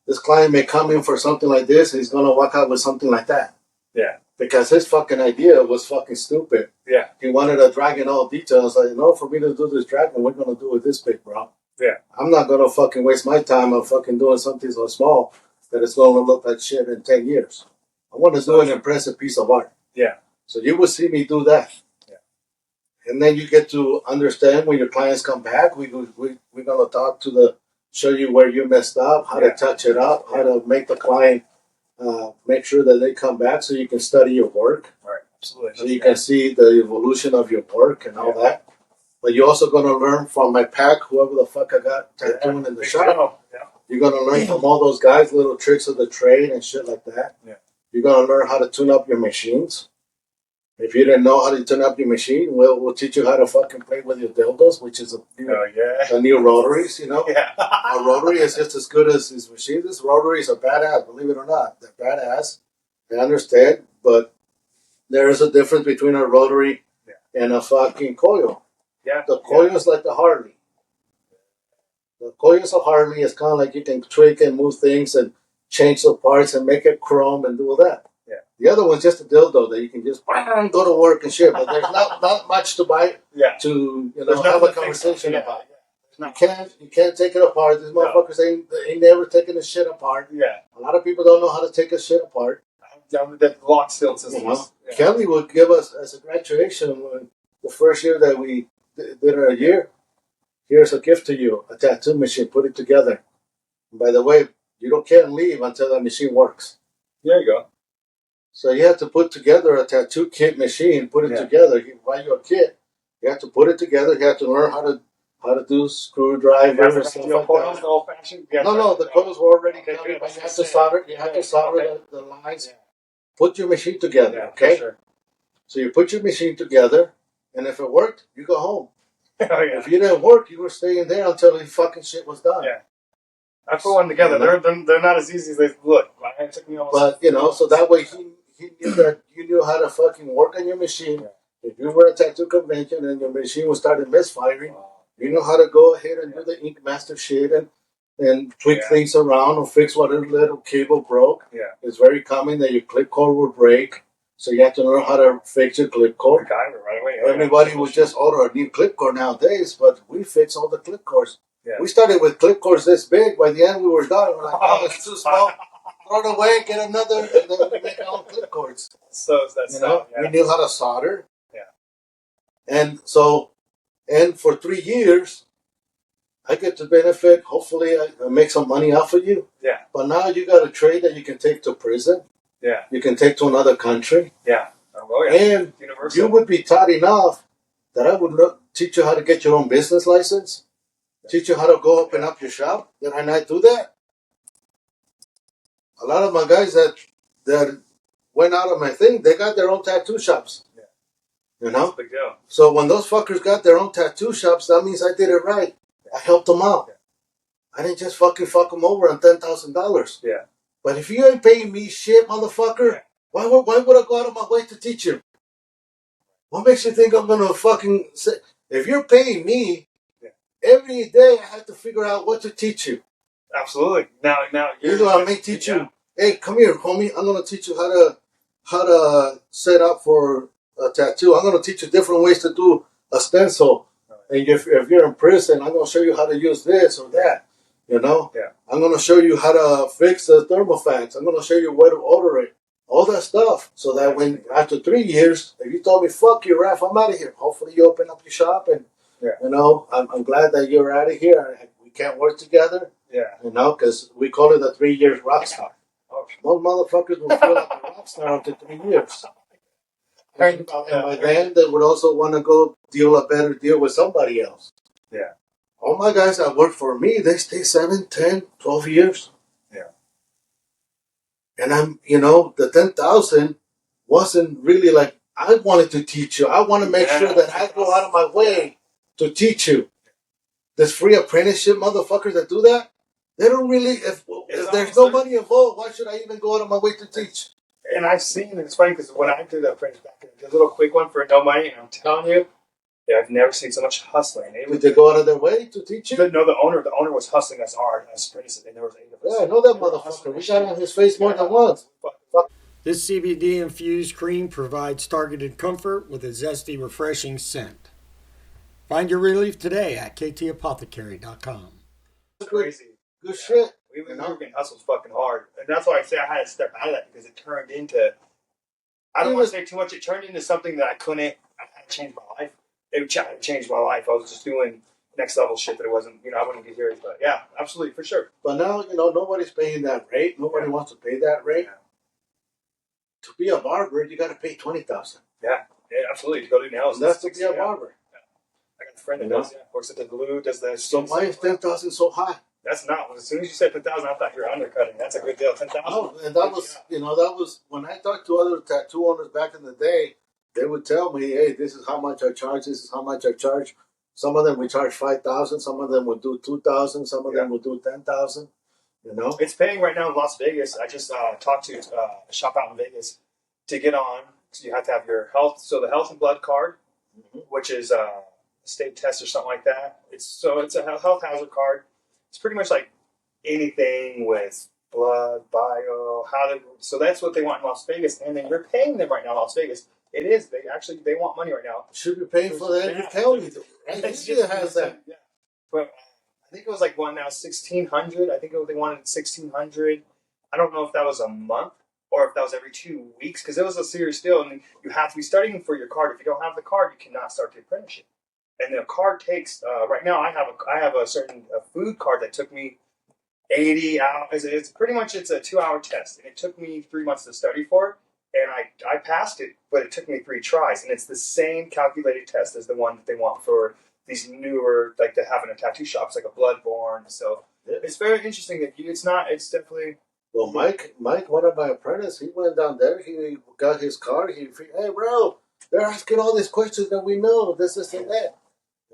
This client may come in for something like this, and he's going to walk out with something like that. Yeah. Because his fucking idea was fucking stupid. Yeah. He wanted a dragon all details. Like, for me to do this dragon, we're going to do it this big, bro. Yeah. I'm not going to fucking waste my time on fucking doing something so small that it's going to look like shit in 10 years. I want to do an impressive piece of art. Yeah. So you will see me do that. Yeah. And then you get to understand when your clients come back, we're going to show you where you messed up, how to touch it up, how to make the client make sure that they come back so you can study your work. Right. Absolutely. So you can see the evolution of your work and all that. But you're also going to learn from my pack, whoever the fuck I got tattooing in the shop. Yeah. You're going to learn from all those guys, little tricks of the trade and shit like that. Yeah. You're going to learn how to tune up your machines. If you didn't know how to tune up your machine, we'll teach you how to fucking play with your dildos, which is the new rotaries, Yeah. A rotary is just as good as his machine. This rotaries are badass, believe it or not. They're badass. I understand, but there is a difference between a rotary and a fucking coil. Yeah. The coil is like the Harley. The coils of Harley is kind of like you can tweak and move things and change the parts and make it chrome and do all that. Yeah. The other one's just a dildo that you can just go to work and shit. But there's not much to buy to have a conversation about. You can't take it apart. These motherfuckers ain't never taking a shit apart. Yeah. A lot of people don't know how to take a shit apart. That lock still systems. Kelly would give us as a graduation when the first year that we did our year. Here's a gift to you, a tattoo machine. Put it together. And by the way, you can't leave until that machine works. There you go. So you have to put together a tattoo kit machine. Put it together. You buy you a kit. You have to put it together. You have to learn how to do screwdrivers and stuff like that. Old-fashioned? No, the coils were already coming, but you have to solder. You have to solder the lines. Yeah. Put your machine together, okay? Sure. So you put your machine together, and if it worked, you go home. Oh, yeah. If you didn't work, you were staying there until the fucking shit was done. Yeah. I put one together. They're not as easy as they look. It took me almost. But so that way he knew that you knew how to fucking work on your machine. If you were at a tattoo convention and your machine was starting misfiring, you know how to go ahead and do the ink master shit and tweak things around or fix whatever little cable broke. Yeah. It's very common that your clip cord will break. So you have to know how to fix your clip cord. Right away. Everybody would just order a new clip cord nowadays, but we fix all the clip cords. Yeah. We started with clip cords this big. By the end, we were done. We're like, oh, it's too small. Throw it away, get another, and then we make our own clip cords. So that's we knew how to solder. Yeah. And for 3 years, I get to benefit. Hopefully, I make some money off of you. Yeah. But now you got a trade that you can take to prison. Yeah. You can take to another country. Yeah. Oh, yeah. And you would be taught enough that I would teach you how to get your own business license. Teach you how to go open up your shop. Did I not do that? A lot of my guys that went out of my thing, they got their own tattoo shops. Yeah. You know? That's a big deal. So when those fuckers got their own tattoo shops, that means I did it right. I helped them out. Yeah. I didn't just fuck them over on $10,000. Yeah. But if you ain't paying me shit, motherfucker, why would I go out of my way to teach you? What makes you think I'm gonna fucking say? If you're paying me, every day I have to figure out what to teach you. Absolutely. Now either I may teach you. Hey, come here, homie. I'm gonna teach you how to set up for a tattoo. I'm gonna teach you different ways to do a stencil. Right. And if you're in prison, I'm gonna show you how to use this or that. You know. Yeah. I'm gonna show you how to fix the thermofans. I'm gonna show you where to order it. All that stuff. So that when after 3 years, if you told me fuck you, Raph, I'm out of here. Hopefully you open up your shop and you know I'm glad that you're out of here. We can't work together. Yeah. You know, because we call it a 3 years rock star. Most motherfuckers will feel like a rock star after 3 years. And by then, they would also want to go deal a better deal with somebody else. Yeah. All my guys that work for me, they stay 7, 10, 12 years. Yeah. And the 10,000 wasn't really like, I wanted to teach you. I want to make sure that I go out of my way to teach you. There's free apprenticeship motherfuckers that do that. They don't really, if there's no money involved, why should I even go out of my way to teach? And I've seen, it's funny because when I did the apprentice back, I did a little quick one for no money, and I'm telling you, I've never seen so much hustling. Did they go out of their way to teach you? No, the owner was hustling us hard as apprentices, and there was 8 of us. Yeah, I know that motherfucker. We got on his face more than once. This CBD-infused cream provides targeted comfort with a zesty, refreshing scent. Find your relief today at ktapothecary.com. Crazy. Good shit. We were getting hustled fucking hard. And that's why I say I had to step out of that because it turned into, I don't want to say too much, it turned into something that I had to change my life. It changed my life. I was just doing next level shit that it wasn't, I wouldn't get here. But yeah, absolutely, for sure. But now, nobody's paying that rate. Nobody wants to pay that rate. Yeah. To be a barber, you got to pay $20,000. Yeah, absolutely. To go do nails. That's to be a barber. Yeah. I got a friend that does. Works at the glue. Does that. So why is $10,000 so high? That's not. As soon as you said 10,000, I thought you were undercutting. That's a good deal. 10,000. Oh, and that was, that was when I talked to other tattoo owners back in the day. They would tell me, "Hey, this is how much I charge. This is how much I charge." Some of them would charge $5,000. Some of them would do $2,000. Some of them would do $10,000. It's paying right now in Las Vegas. I just talked to a shop out in Vegas to get on. So you have to have your health. So the health and blood card, which is a state test or something like that. It's a health hazard card. It's pretty much like anything with blood, bio, so that's what they want in Las Vegas, and then you're paying them right now in Las Vegas. It is. They want money right now. Should be paying for that every county. It has that. Yeah. But I think it was like one now $1,600. I think they wanted $1,600. I don't know if that was a month or if that was every 2 weeks because it was a serious deal, and you have to be studying for your card. If you don't have the card, you cannot start the apprenticeship. And the card takes right now. I have a certain food card that took me 80 hours. It's pretty much it's a 2-hour test, and it took me 3 months to study for it. And I passed it, but it took me 3 tries. And it's the same calculated test as the one that they want for these newer, like to have in a tattoo shop. It's like a Bloodborne. So it's very interesting that it's definitely. Well, Mike, one of my apprentices, he went down there. He got his card. Hey, bro, they're asking all these questions that we know. This and that.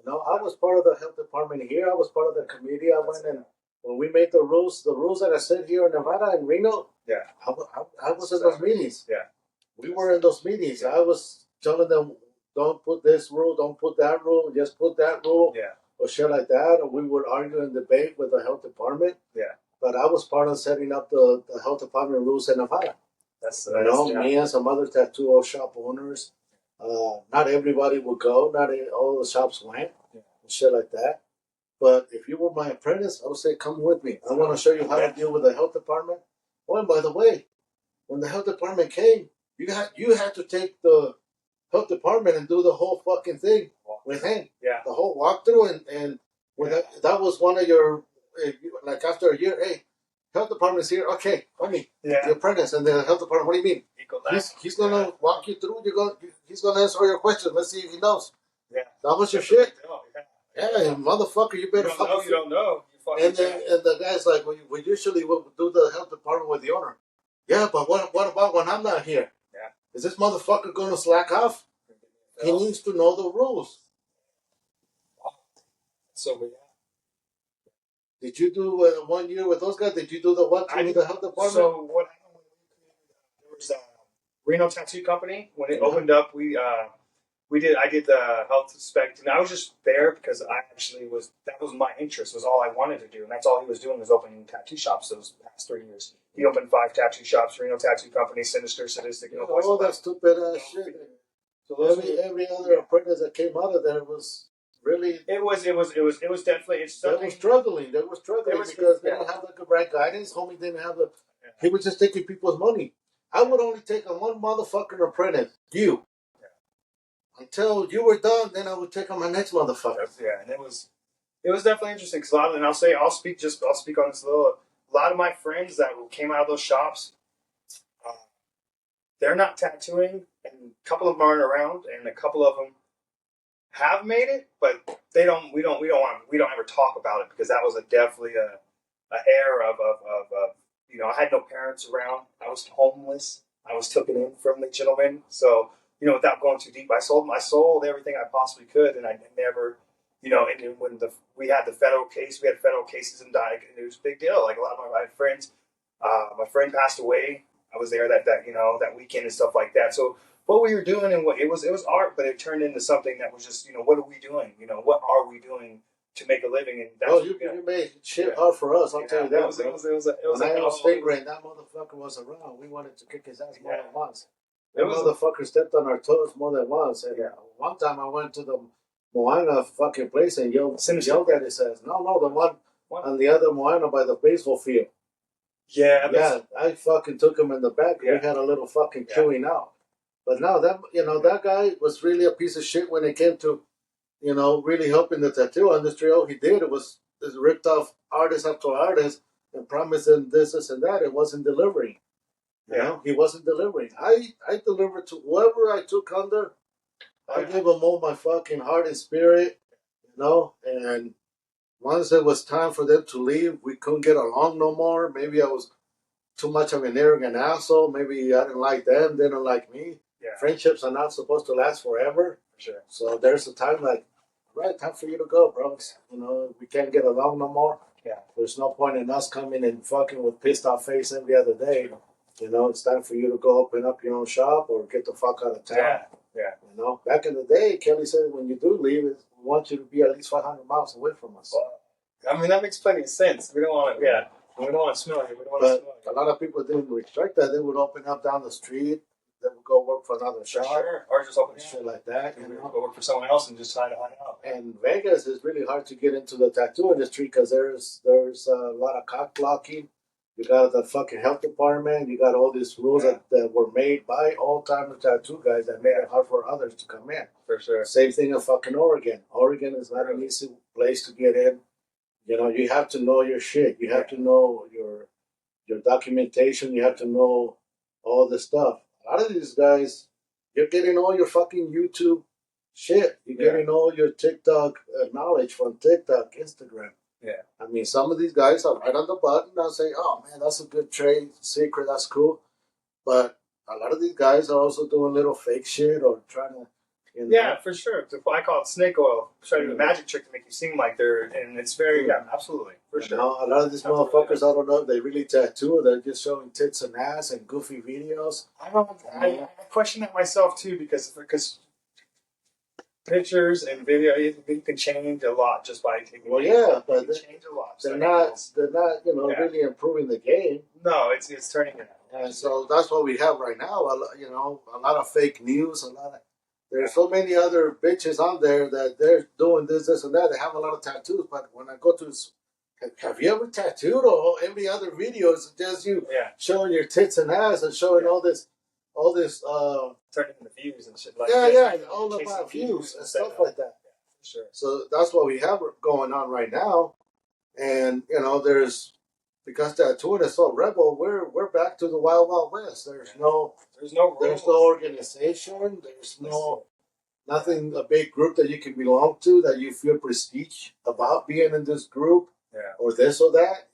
I was part of the health department here. I was part of the committee. I went and when we made the rules that I said here in Nevada and Reno, Yeah. I was in those meetings. Yeah. We were in those meetings. I was telling them, don't put this rule, don't put that rule, just put that rule. Yeah. Or shit like that. Or we would argue and debate with the health department. Yeah. But I was part of setting up the health department rules in Nevada. Me and some other tattoo shop owners. Not everybody would go. Not all the shops went. Yeah. And shit like that. But if you were my apprentice, I would say, come with me. I want to show you how to deal with the health department. Oh, and by the way, when the health department came, you had to take the health department and do the whole fucking thing with him. Yeah. The whole walkthrough and when that was one of your, like after a year, hey, health department's here. Okay, homie, the apprentice and the health department. What do you mean? He's gonna walk you through. He's gonna answer all your questions. Let's see if he knows. Yeah. That was your shit. Yeah, motherfucker, you better you don't know. And the guy's like, we usually will do the health department with the owner. Yeah, but what about when I'm not here? Yeah. Is this motherfucker going to slack off? He needs to know the rules. So did you do 1 year with those guys? Did you do the what with the health department? So what happened there was a Reno Tattoo Company when it opened up. I did the health inspect, and I was just there because that was my interest, was all I wanted to do, and that's all he was doing was opening tattoo shops those past 3 years. He opened 5 tattoo shops, Reno Tattoo Company, Sinister, Sadistic, all that stupid ass shit. So every other apprentice that came out of there was really. It was definitely. They were struggling. Because they didn't have the right guidance. Homie didn't have the. He was just taking people's money. I would only take on one motherfucking apprentice. You. Until you were done, then I would take on my next motherfucker. Yeah, and it was definitely interesting because I'll speak on this a little. A lot of my friends that came out of those shops, they're not tattooing, and a couple of them aren't around, and a couple of them have made it, but they don't. We don't ever talk about it because that was definitely a era of I had no parents around. I was homeless. I was taken in from the gentleman, so. Without going too deep, I sold everything I possibly could, and I never, and then when we had federal cases in Dyke, and it was a big deal. Like a lot of my friends, my friend passed away. I was there that weekend and stuff like that. So what we were doing and it was art, but it turned into something that was just, what are we doing? What are we doing to make a living? And that's you made shit hard for us. I'll tell you that. When I was figuring that motherfucker was around, we wanted to kick his ass more than once. That motherfucker stepped on our toes more than once. And one time I went to the Moana fucking place and yelled at his ass. No, the one on the other Moana by the baseball field. Yeah, I fucking took him in the back. We had a little fucking queuing out. But no, that guy was really a piece of shit when it came to, really helping the tattoo industry. All he did was ripped off artist after artist and promising this and that. It wasn't delivering. He wasn't delivering. I delivered to whoever I took under. I gave them all my fucking heart and spirit, and once it was time for them to leave, we couldn't get along no more. Maybe I was too much of an arrogant asshole. Maybe I didn't like them, they didn't like me. Yeah. Friendships are not supposed to last forever. For sure. So there's a time time for you to go, bro. We can't get along no more. Yeah. There's no point in us coming and fucking with pissed off face every other day. It's time for you to go open up your own shop or get the fuck out of town. Yeah. Back in the day, Kelly said when you do leave, we want you to be at least 500 miles away from us. Well, that makes plenty of sense. We don't want to, we don't want to smell it. A lot of people didn't restrict that. They would open up down the street. They would go work for another shop. Sure. Or just open shit like that. Go work for someone else and just try to hide out. And Vegas is really hard to get into the tattoo industry because there's a lot of cock blocking. You got the fucking health department. You got all these rules that were made by old-time tattoo guys that made it hard for others to come in. For sure. Same thing in fucking Oregon. Oregon is not an easy place to get in. You have to know your shit. You have to know your documentation. You have to know all this stuff. A lot of these guys, you're getting all your fucking YouTube shit. You're getting all your TikTok knowledge from TikTok, Instagram. Yeah. I mean, some of these guys are right on the button. I'll say, oh, man, that's a good trade secret. That's cool. But a lot of these guys are also doing little fake shit or trying to, You know? Yeah, for sure. I call it snake oil. Try to do a magic trick to make you seem like they're, and it's very, absolutely, for sure. Now, a lot of these motherfuckers, I don't know if they really tattoo or they're just showing tits and ass and goofy videos. I question that myself too because pictures and video you can change a lot just by taking. Well, yeah, but change a lot. They're not, really improving the game. No, it's turning it. And so that's what we have right now. A lot of fake news. There's so many other bitches out there that they're doing this, and that. They have a lot of tattoos, but when I go to, have you ever tattooed? Or every other video is just you showing your tits and ass and showing all this. Turning the views and shit like all about views and stuff like that. Yeah, for sure. So that's what we have going on right now, and because tattooing is so rebel, we're back to the wild west. There's no organization. There's nothing, a big group that you can belong to that you feel prestige about being in this group or this or that.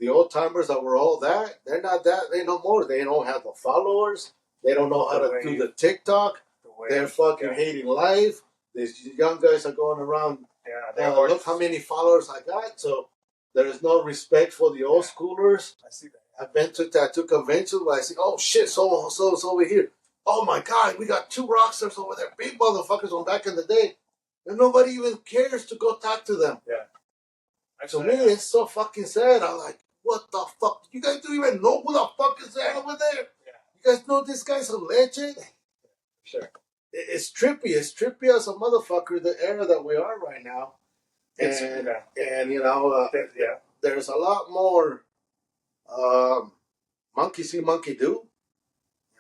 The old timers that were all that, they're not that. They no more. They don't have the followers. They don't know how to do the TikTok. They're fucking hating life. These young guys are going around. Look how many followers I got. So there is no respect for the old schoolers. I see that. I've been to tattoo conventions where I see, oh shit, so's over here. Oh my God, we got 2 rock stars over there, big motherfuckers from back in the day, and nobody even cares to go talk to them. Yeah. To me, it's so fucking sad. I'm like, what the fuck? You guys don't even know who the fuck is there over there. Yeah. You guys know this guy's a legend. Sure. It's trippy. It's trippy as a motherfucker. The era that we are right now. There's a lot more monkey see, monkey do.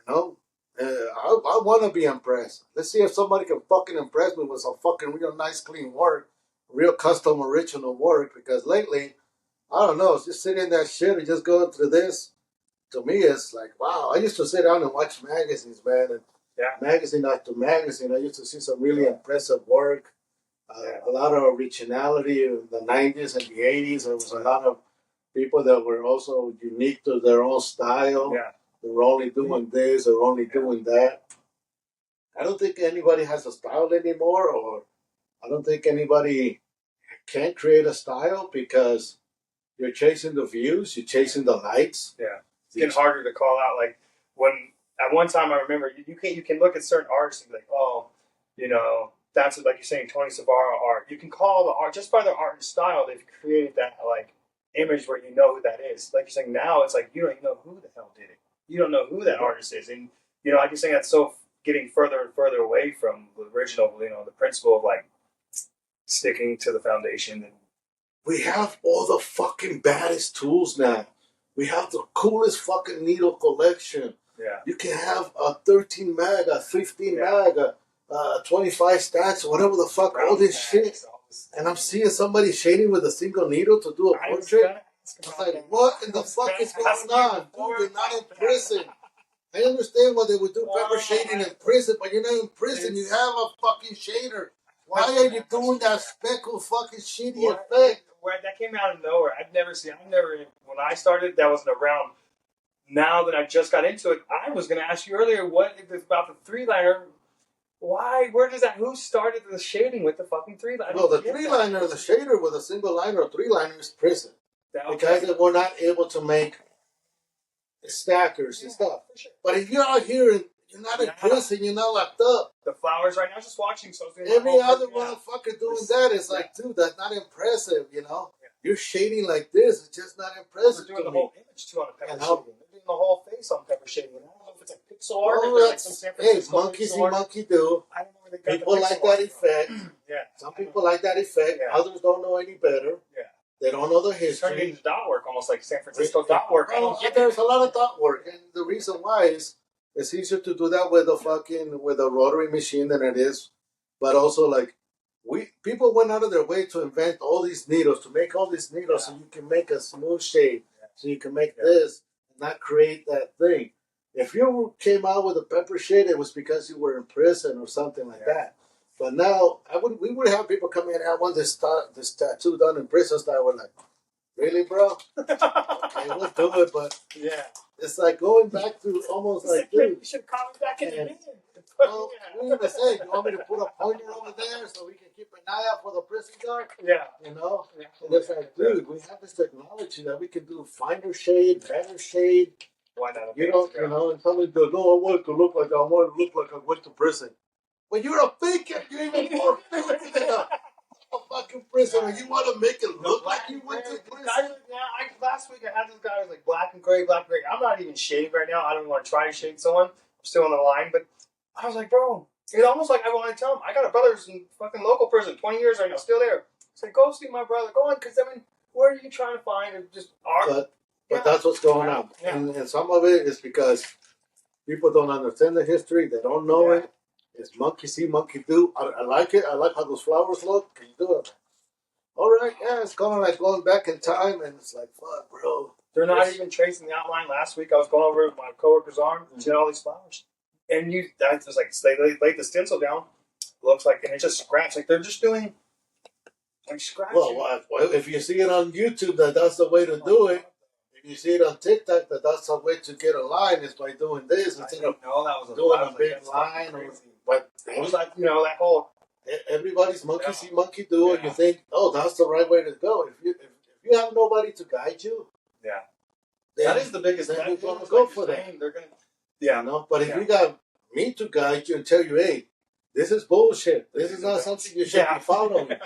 I want to be impressed. Let's see if somebody can fucking impress me with some fucking real nice, clean work, real custom, original work. Because lately, I don't know, it's just sitting in that shit and just going through this. To me, it's like, wow. I used to sit down and watch magazines, man, and magazine after magazine. I used to see some really impressive work. A lot of originality in the 90s and the 80s. There was a lot of people that were also unique to their own style. Yeah. They were only doing this or only doing that. I don't think anybody has a style anymore, or I don't think anybody can create a style because you're chasing the views, you're chasing the likes. Yeah. It's getting harder to call out. Like when at one time I remember you can look at certain artists and be like, oh, that's what, like you're saying, Tony Savara art. You can call the art just by their art and style. They've created that like image where you know who that is. Like you're saying now, it's like you don't even know who the hell did it. You don't know who that artist is, and like you're saying, that's so getting further and further away from the original. The principle of like sticking to the foundation. And we have all the fucking baddest tools now. We have the coolest fucking needle collection. Yeah, you can have a 13 mag, a 15 mag, a 25 stats, whatever the fuck, all this shit. And I'm seeing somebody shading with a single needle to do a portrait. It's like, what in the fuck is going on? Dude, you're not in prison. I understand why they would do pepper shading in prison, but you're not in prison. You have a fucking shader. Why are you doing that speckle fucking shitty effect? That came out of nowhere. When I started, that wasn't around. Now that I just got into it, I was going to ask you earlier, what is about the 3-liner? Why? Where does that? Who started the shading with the fucking 3-liner? Well, the 3-liner, the shader with a single liner or 3-liner is prison. Because they were not able to make stackers and stuff. Sure. But if you're out here and you're not in prison, you're not locked up. The flowers right now, just watching. So every other motherfucker doing that is like, dude, that's not impressive, Yeah. You're shading like this, it's just not impressive. They're doing the whole image too on a pepper shading. They're doing the whole face on pepper shading. I don't know if it's like pixel art or like some San Francisco monkey see, monkey do. I don't know where they got people like that effect. Some people like that effect. Yeah. Others don't know any better. Yeah. They don't know the history. It's turning into dot work, almost like San Francisco dot work. There's a lot of dot work, and the reason why is it's easier to do that with a rotary machine than it is. But also, like, people went out of their way to invent all these needles, to make all these needles, so you can make a smooth shade, so you can make this, and not create that thing. If you came out with a pepper shade, it was because you were in prison or something like that. But now, we would have people come in and I want this tattoo done in prison style. We're like, really, bro? Okay, we'll do it, but it's like going back to almost like, dude. You should call me back in the Well, I'm gonna say, you want me to put a pointer over there so we can keep an eye out for the prison guard? Yeah. You know? And it's like, dude, we have this technology that we can do finer shade, better shade. Why not? You know, and somebody goes, no, I want it to look like I went to prison. Well, you're a faker. You're even more fake than a fucking prison. And you want to make it look like you went to prison? Last week I had this guy who was like black and gray. I'm not even shaved right now. I don't want to try to shave someone. I'm still on the line, but I was like, bro, it's almost like I want to tell him, I got a brother who's in fucking local prison, 20 years right now, still there. Say, go see my brother. Go on, because I mean, where are you trying to find and just art? But that's what's going on. Yeah. And some of it is because people don't understand the history. They don't know it. It's monkey see, monkey do. I like it. I like how those flowers look. Can you do it? All right, yeah, it's kind of like going back in time, and it's like, fuck, bro. They're not even tracing the outline. Last week I was going over with my coworker's arm and she had all these flowers. And that's just like, they laid the stencil down. Looks like, and it just scratched. Like they're just doing, like scratching. Well, if you see it on YouTube, that's the way to do it. If you see it on TikTok, that's the way to get a line is by doing this instead of doing a big line. But it was like, that whole. Everybody's monkey see, monkey do, and you think, oh, that's the right way to go. If you have nobody to guide you, that is the biggest. Then you're gonna go for that. They're gonna, no. But if you got me to guide you and tell you, hey, this is bullshit. This is not something you should be following.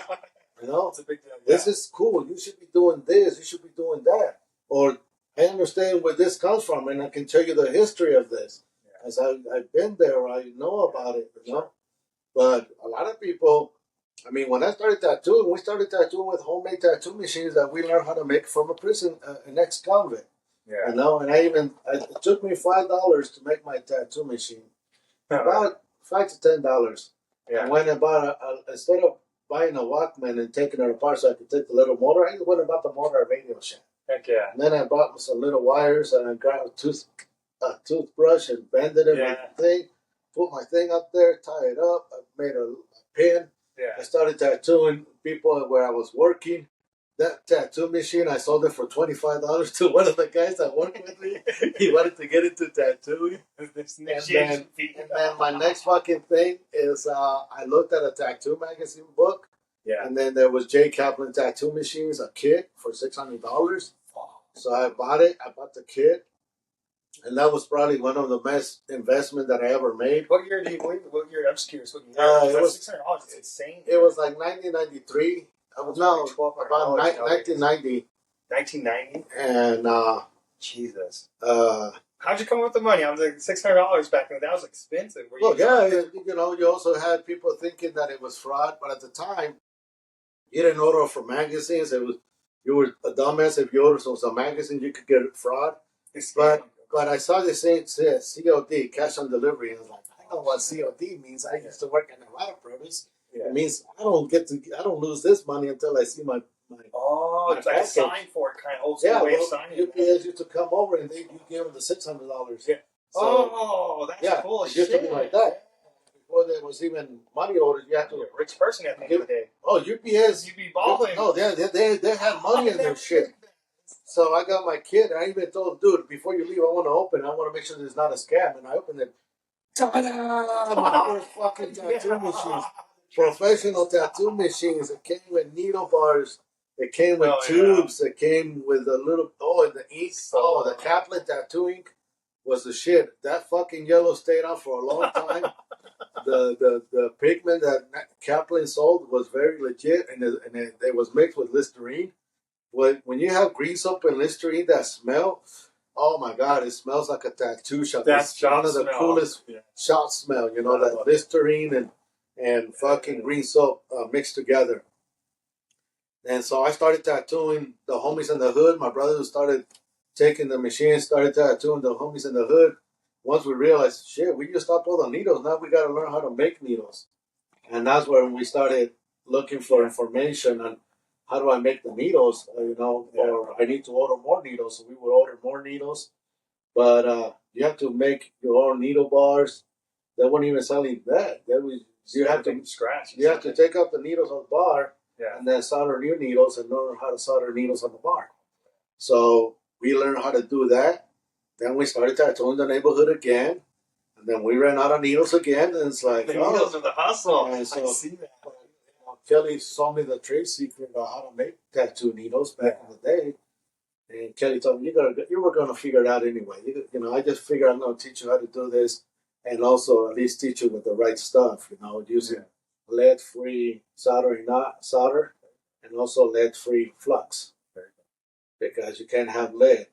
You know, it's a big deal. This is cool. You should be doing this. You should be doing that. Or I understand where this comes from, and I can tell you the history of this, as I've been there. I know about it. You know. But a lot of people, I mean, when I started tattooing, we started tattooing with homemade tattoo machines that we learned how to make from a prison, an ex-convict. Yeah. You know, and it took me $5 to make my tattoo machine. About $5 to $10. Yeah. I went and bought instead of buying a Walkman and taking it apart so I could take the little motor, I went and bought the motor at Radio Shack. Heck yeah. And then I bought some little wires and I got a toothbrush and bended it with the thing. Put my thing up there, tie it up. I made a pin. Yeah. I started tattooing people where I was working. That tattoo machine, I sold it for $25 to one of the guys that worked with me. He wanted to get into tattooing. And then my next fucking thing is I looked at a tattoo magazine book. Yeah. And then there was J. Kaplan tattoo machines, a kit for $600. So I bought it. I bought the kit. And that was probably one of the best investment that I ever made. What year do you believe? What year? I'm just curious. What year? It was $600. It's insane. It was like 1993. About 1990. 1990. And Jesus. How'd you come up with the money? I was like $600 back then. That was expensive. Well, yeah, you also had people thinking that it was fraud, but at the time, you didn't order from magazines. You were a dumbass if you ordered from a magazine. You could get fraud. But I saw this saying COD, cash on delivery, and I was like, I know what COD means. I used to work in a lot of produce. Yeah. It means I don't lose this money until I see my it's like a sign for it, kind of old school way of signing. UPS used to come over and you gave them the $600. Yeah. So, that's cool. It used to be like that. Before there was even money orders, you had to. A rich person at the end of the day. Oh, UPS. You'd be balling. No, they had money in their shit. So I got my kid, and I even told him, dude, before you leave, I want to make sure there's not a scam. And I opened it. Ta-da! My first fucking tattoo machines. Professional tattoo machines. It came with needle bars. It came with tubes. It came with a little, the ink. The Kaplan tattoo ink was the shit. That fucking yellow stayed on for a long time. The pigment that Kaplan sold was very legit, and it was mixed with Listerine. When you have green soap and Listerine that smell, oh my God, it smells like a tattoo shop. That's one of the coolest shop smell, that Listerine and fucking green soap mixed together. And so I started tattooing the homies in the hood. My brother started taking the machine, started tattooing the homies in the hood. Once we realized, shit, we just stopped all the needles. Now we got to learn how to make needles. And that's when we started looking for information on how do I make the needles, or I need to order more needles. So we would order more needles. But you have to make your own needle bars. They weren't even selling that. You have to scratch. You have to take out the needles on the bar and then solder new needles and learn how to solder needles on the bar. So we learned how to do that. Then we started tattooing the neighborhood again. And then we ran out of needles again, and it's like, The needles are the hustle. And so, I see that. Kelly told me the trade secret about how to make tattoo needles back in the day. And Kelly told me, you were going to figure it out anyway. I just figured I'm going to teach you how to do this, and also at least teach you with the right stuff. Using lead-free solder, and also lead-free flux, because you can't have lead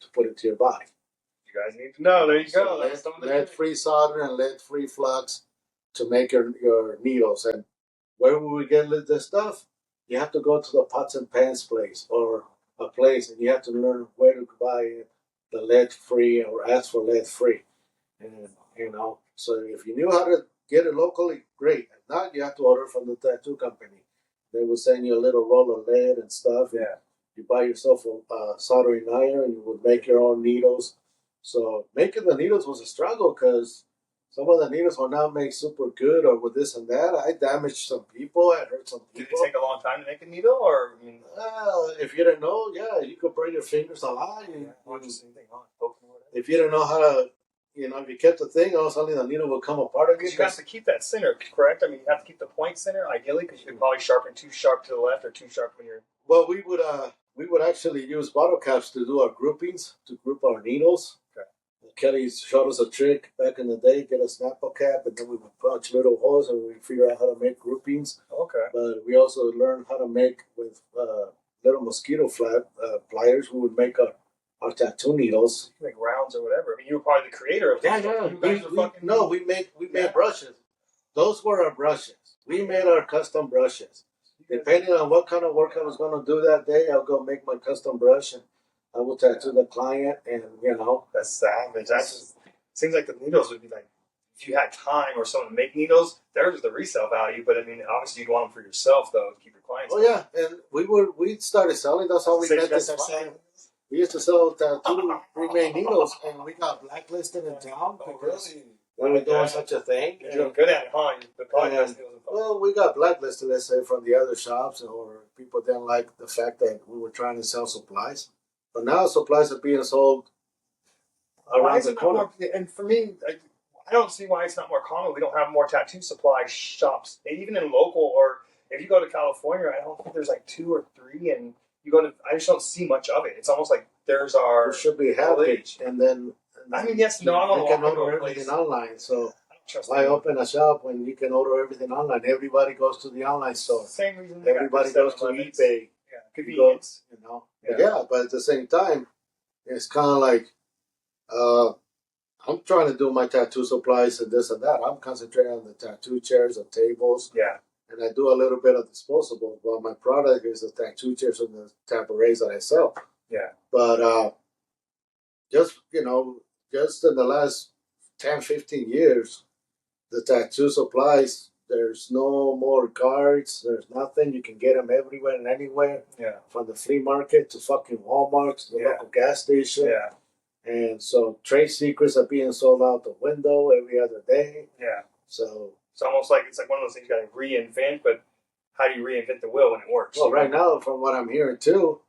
to put into your body. You guys need to know. There you go. Lead-free solder and lead-free flux to make your needles. And where will we get this stuff? You have to go to the pots and pans place or a place, and you have to learn where to buy the lead-free or ask for lead-free. And so if you knew how to get it locally, great. If not, you have to order from the tattoo company. They will send you a little roll of lead and stuff. Yeah. You buy yourself a soldering iron, and you would make your own needles. So making the needles was a struggle because some of the needles were not made super good or with this and that. I damaged some people. I hurt some people. Did it take a long time to make a needle, or if you didn't know, you could burn your fingers a lot. If you didn't know how to, if you kept the thing, all of a sudden the needle will come apart again. You have to keep that center, correct? I mean, you have to keep the point center ideally, because you could probably sharpen too sharp to the left or too sharp when you're. Well, we would actually use bottle caps to do our groupings, to group our needles. Okay. Kelly showed us a trick back in the day, get a Snapple cap, and then we would punch little holes and we figure out how to make groupings. Okay. But we also learned how to make with little mosquito pliers. We would make our tattoo needles. You can make rounds or whatever. I mean, you were probably the creator of that. We made brushes. Those were our brushes. We made our custom brushes. Depending on what kind of work I was going to do that day, I'll go make my custom brush and I will tattoo the client. And that's savage. That just seems like the needles would be like, if you had time or someone to make needles, there's the resale value. But I mean, obviously you'd want them for yourself though to keep your clients. Oh yeah, and we started selling. That's how we met this client. We used to sell tattoo pre-made needles, and we got blacklisted in town because we were doing such a thing. You're good at it, huh? Well, we got blacklisted, let's say, from the other shops, or people didn't like the fact that we were trying to sell supplies. But now supplies are being sold around the corner. And for me, I don't see why it's not more common. We don't have more tattoo supply shops, even in local, or if you go to California, I don't think there's like 2 or 3, and I just don't see much of it. It's almost like there should be half-age, and then I mean, yes, no, you can order everything online. So why open a shop when you can order everything online? Everybody goes to the online store. Same reason. Everybody goes to eBay. Yeah, convenience. But at the same time, it's kind of like I'm trying to do my tattoo supplies and this and that. I'm concentrating on the tattoo chairs and tables. Yeah. And I do a little bit of disposables. Well, my product is the tattoo chairs and the tabourets that I sell. Yeah. But just in the last 10, 15 years, the tattoo supplies, there's no more guards. There's nothing. You can get them everywhere and anywhere. Yeah. From the flea market to fucking Walmart to the local gas station. Yeah. And so trade secrets are being sold out the window every other day. Yeah. So it's almost like one of those things you got to reinvent, but how do you reinvent the wheel when it works? Well, right now, from what I'm hearing too,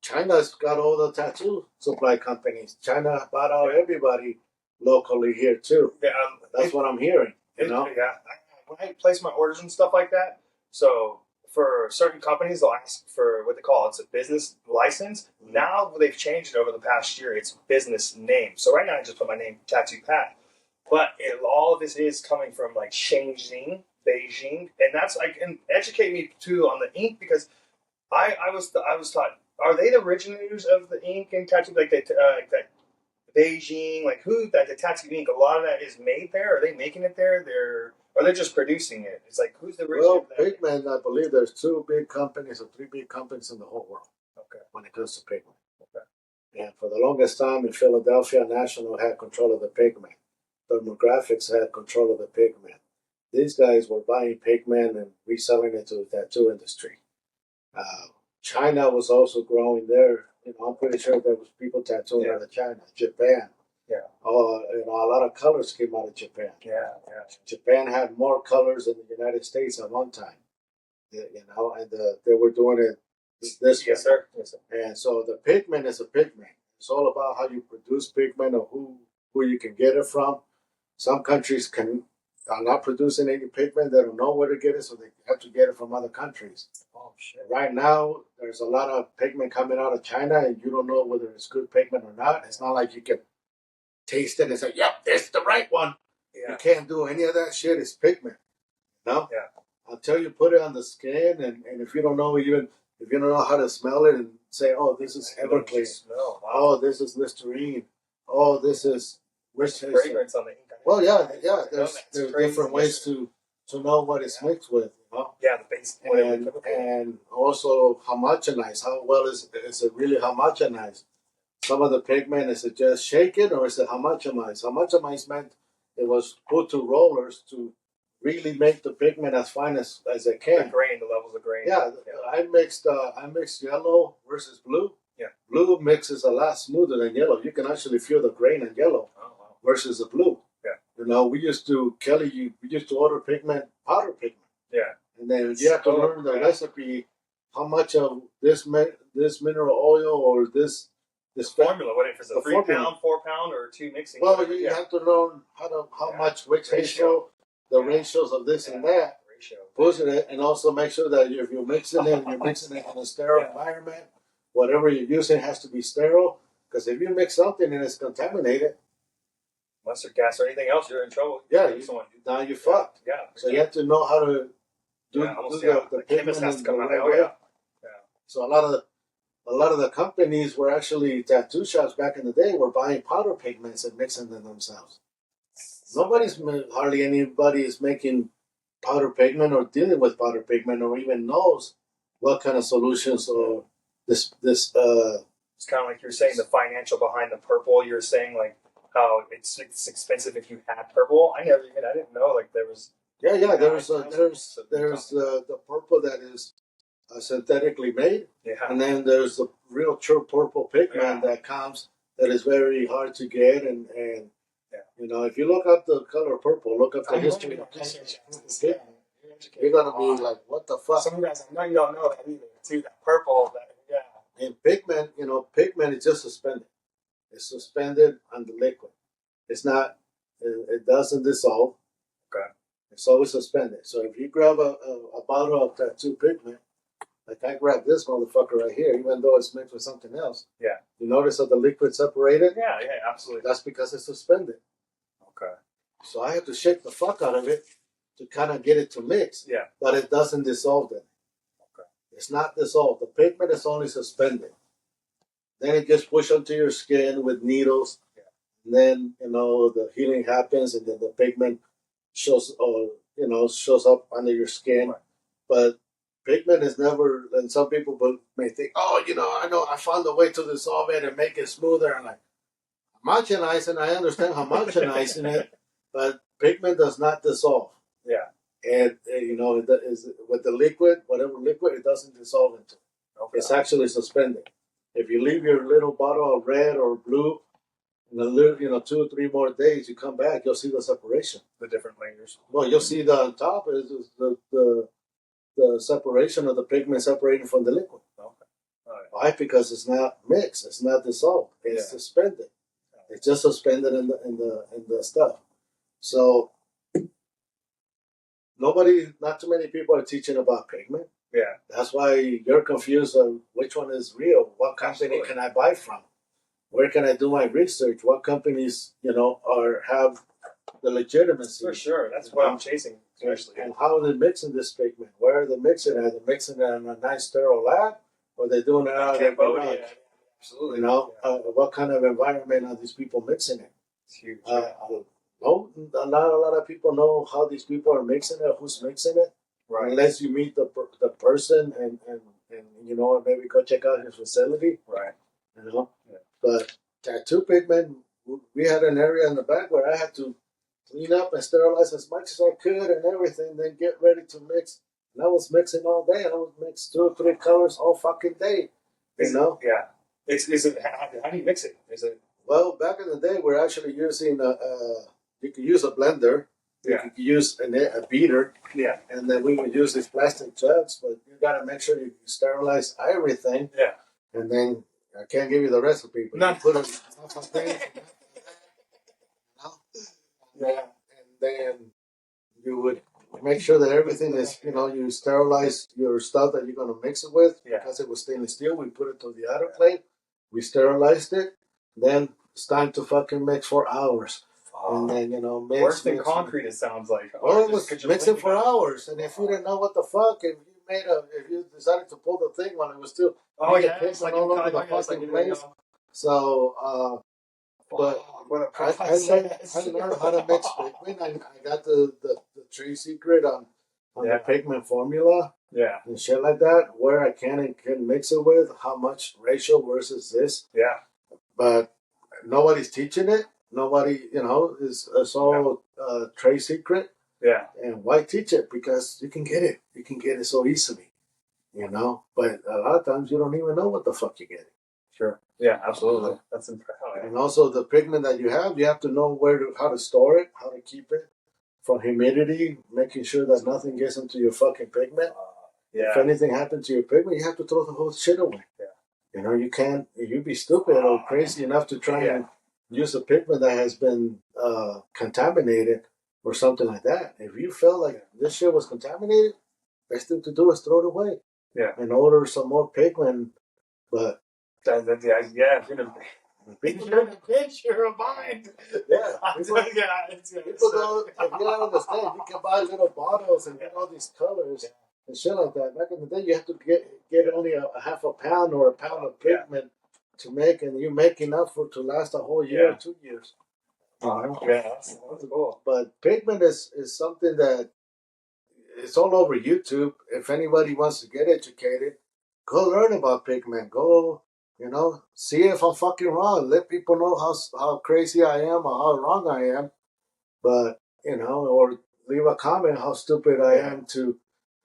China's got all the tattoo supply companies. China bought out everybody locally here too. Yeah, that's what I'm hearing. Yeah, when I place my orders and stuff like that, so for certain companies, they'll ask for what they call it's a business license. Mm-hmm. Now they've changed it over the past year. It's business name. So right now I just put my name, Tattoo Pat. But all of this is coming from like Beijing, and that's and educate me too on the ink, because I was taught, are they the originators of the ink and tattoo, like that Beijing, like the tattoo ink? A lot of that is made there. Are they making it there? Or they're just producing it? It's like, who's the originator? Well, pigment, I believe there's 2 big companies or 3 big companies in the whole world. Okay. When it comes to pigment. Okay. And for the longest time in Philadelphia, National had control of the pigment. Thermographics had control of the pigment. These guys were buying pigment and reselling it to the tattoo industry. China was also growing there. I'm pretty sure there was people tattooing out of China. Japan. Yeah. A lot of colors came out of Japan. Yeah. Japan had more colors than the United States at one time. And they were doing it this way. Yes, sir. And so the pigment is a pigment. It's all about how you produce pigment or who you can get it from. Some countries are not producing any pigment. They don't know where to get it, so they have to get it from other countries. Oh shit. Right now, there's a lot of pigment coming out of China, and you don't know whether it's good pigment or not. It's not like you can taste it and say, "Yep, it's the right one." Yeah. You can't do any of that shit. It's pigment. No. Yeah. Until you put it on the skin, and if you don't know if you don't know how to smell it and say, "Oh, this is Everclear," Wow. "Oh, this is Listerine," "Oh, this is There's fragrance on the ink. Well, yeah. There's different ways to know what it's mixed with. You know? Yeah, the base. And also homogenized. How well is it really homogenized? Some of the pigment, is it just shaken or is it homogenized? Homogenized meant it was put to rollers to really make the pigment as fine as it can. The grain, the levels of grain. Yeah, I mixed yellow versus blue. Yeah. Blue mixes a lot smoother than yellow. You can actually feel the grain in yellow versus the blue. Yeah. You know, we used to order pigment, powder pigment. Yeah. And then you have to learn the recipe, how much of this mineral oil or this formula. What if it's a 3 pound, 4 pound, or 2 mixing? Well, you have to learn how much which ratio, the ratios of this and that. Pushing it, and also make sure that if you're mixing it in a sterile environment. Whatever you're using has to be sterile. Because if you mix something and it's contaminated, mustard gas or anything else, you're in trouble. Yeah, now you're fucked. Yeah. So you have to know how to do the pigment has to come out. Yeah. So a lot of the companies were actually tattoo shops back in the day were buying powder pigments and mixing them themselves. Hardly anybody is making powder pigment or dealing with powder pigment or even knows what kind of solutions or this. It's kind of like you're saying the financial behind the purple. You're saying like how it's expensive if you had purple. I didn't know like there was. Yeah. There's the purple that is synthetically made, and then there's the real true purple pigment that comes that is very hard to get and you know, if you look up the color purple, look up the history of pigment, you're gonna be like, what the fuck? Some guys, I know you don't know that either. See that purple, And pigment, pigment is just suspended. It's suspended on the liquid. It's not. It doesn't dissolve. Okay. It's always suspended. So if you grab a bottle of tattoo pigment, like I grabbed this motherfucker right here, even though it's mixed with something else. Yeah. You notice that the liquid separated? Yeah, absolutely. That's because it's suspended. Okay. So I have to shake the fuck out of it to kind of get it to mix. Yeah. But it doesn't dissolve then. Okay. It's not dissolved. The pigment is only suspended. Then it gets pushed onto your skin with needles. Yeah. And then, the healing happens and then the pigment shows up under your skin. Right. But pigment is never, and some people may think, I found a way to dissolve it and make it smoother. I'm like, homogenizing, I understand homogenizing it, but pigment does not dissolve. Yeah. And, it is with the liquid, whatever liquid, it doesn't dissolve into. Okay. It's actually suspended. If you leave your little bottle of red or blue, in a little, 2 or 3 more days, you come back, you'll see the separation. The different layers. Well, you'll see the on top is the separation of the pigment separating from the liquid. Okay. All right. Why? Because it's not mixed. It's not dissolved. It's suspended. It's just suspended in the stuff. So not too many people are teaching about pigment. Yeah. That's why you're confused on which one is real. What company can I buy from? Where can I do my research? What companies, have the legitimacy? For sure. That's what I'm chasing, especially. And how are they mixing this pigment? Where are they mixing it? Are they mixing it in a nice sterile lab? Or are they doing it out of their garage? Absolutely. What kind of environment are these people mixing it? It's huge. No, not a lot of people know how these people are mixing it, who's mixing it. Right. Unless you meet the person and maybe go check out his facility. Right. Yeah. But tattoo pigment, we had an area in the back where I had to clean up and sterilize as much as I could and everything, then get ready to mix. And I was mixing all day. I would mix 2 or 3 colors all fucking day. Yeah. How do you mix it? Is it? Well, back in the day, we're actually using you could use a blender. You could use a beater. Yeah. And then we would use these plastic jugs, but you got to make sure you sterilize everything. Yeah. And then I can't give you the recipe, but you put it Yeah. And then you would make sure that everything is, you sterilize your stuff that you're gonna mix it with. Yeah. Because it was stainless steel, we put it to the autoclave, we sterilized it, then it's time to fucking mix for hours. And then, mix. Worse than concrete, it sounds like. Well, it was mixing for hours, and if you didn't know what the fuck, if you decided to pull the thing when it was still, it's like all over the fucking place. So, but I learned how to mix pigment. I got the trade secret on the pigment formula. Yeah. And shit like that, where I can mix it with, how much ratio versus this. Yeah. But nobody's teaching it. Nobody, it's all trade secret. Yeah. And why teach it? Because you can get it. You can get it so easily, But a lot of times you don't even know what the fuck you're getting. Sure. Yeah, absolutely. That's impressive. And also the pigment that you have to know how to store it, how to keep it from humidity, making sure that nothing gets into your fucking pigment. If anything happens to your pigment, you have to throw the whole shit away. Yeah. You can't, you'd be stupid or crazy enough to try and use a pigment that has been contaminated or something like that. If you felt like this shit was contaminated, best thing to do is throw it away. Yeah. And order some more pigment. But if you're in a pinch, you're a mind. Yeah. People don't, if you don't understand, you can buy little bottles and get all these colors and shit like that. Back in the day, you have to get only a half a pound or a pound of pigment to make, and you make enough to last a whole year or 2 years. That's cool. But pigment is something that it's all over YouTube. If anybody wants to get educated, go learn about pigment. Go, see if I'm fucking wrong. Let people know how crazy I am or how wrong I am. But, or leave a comment how stupid I am too.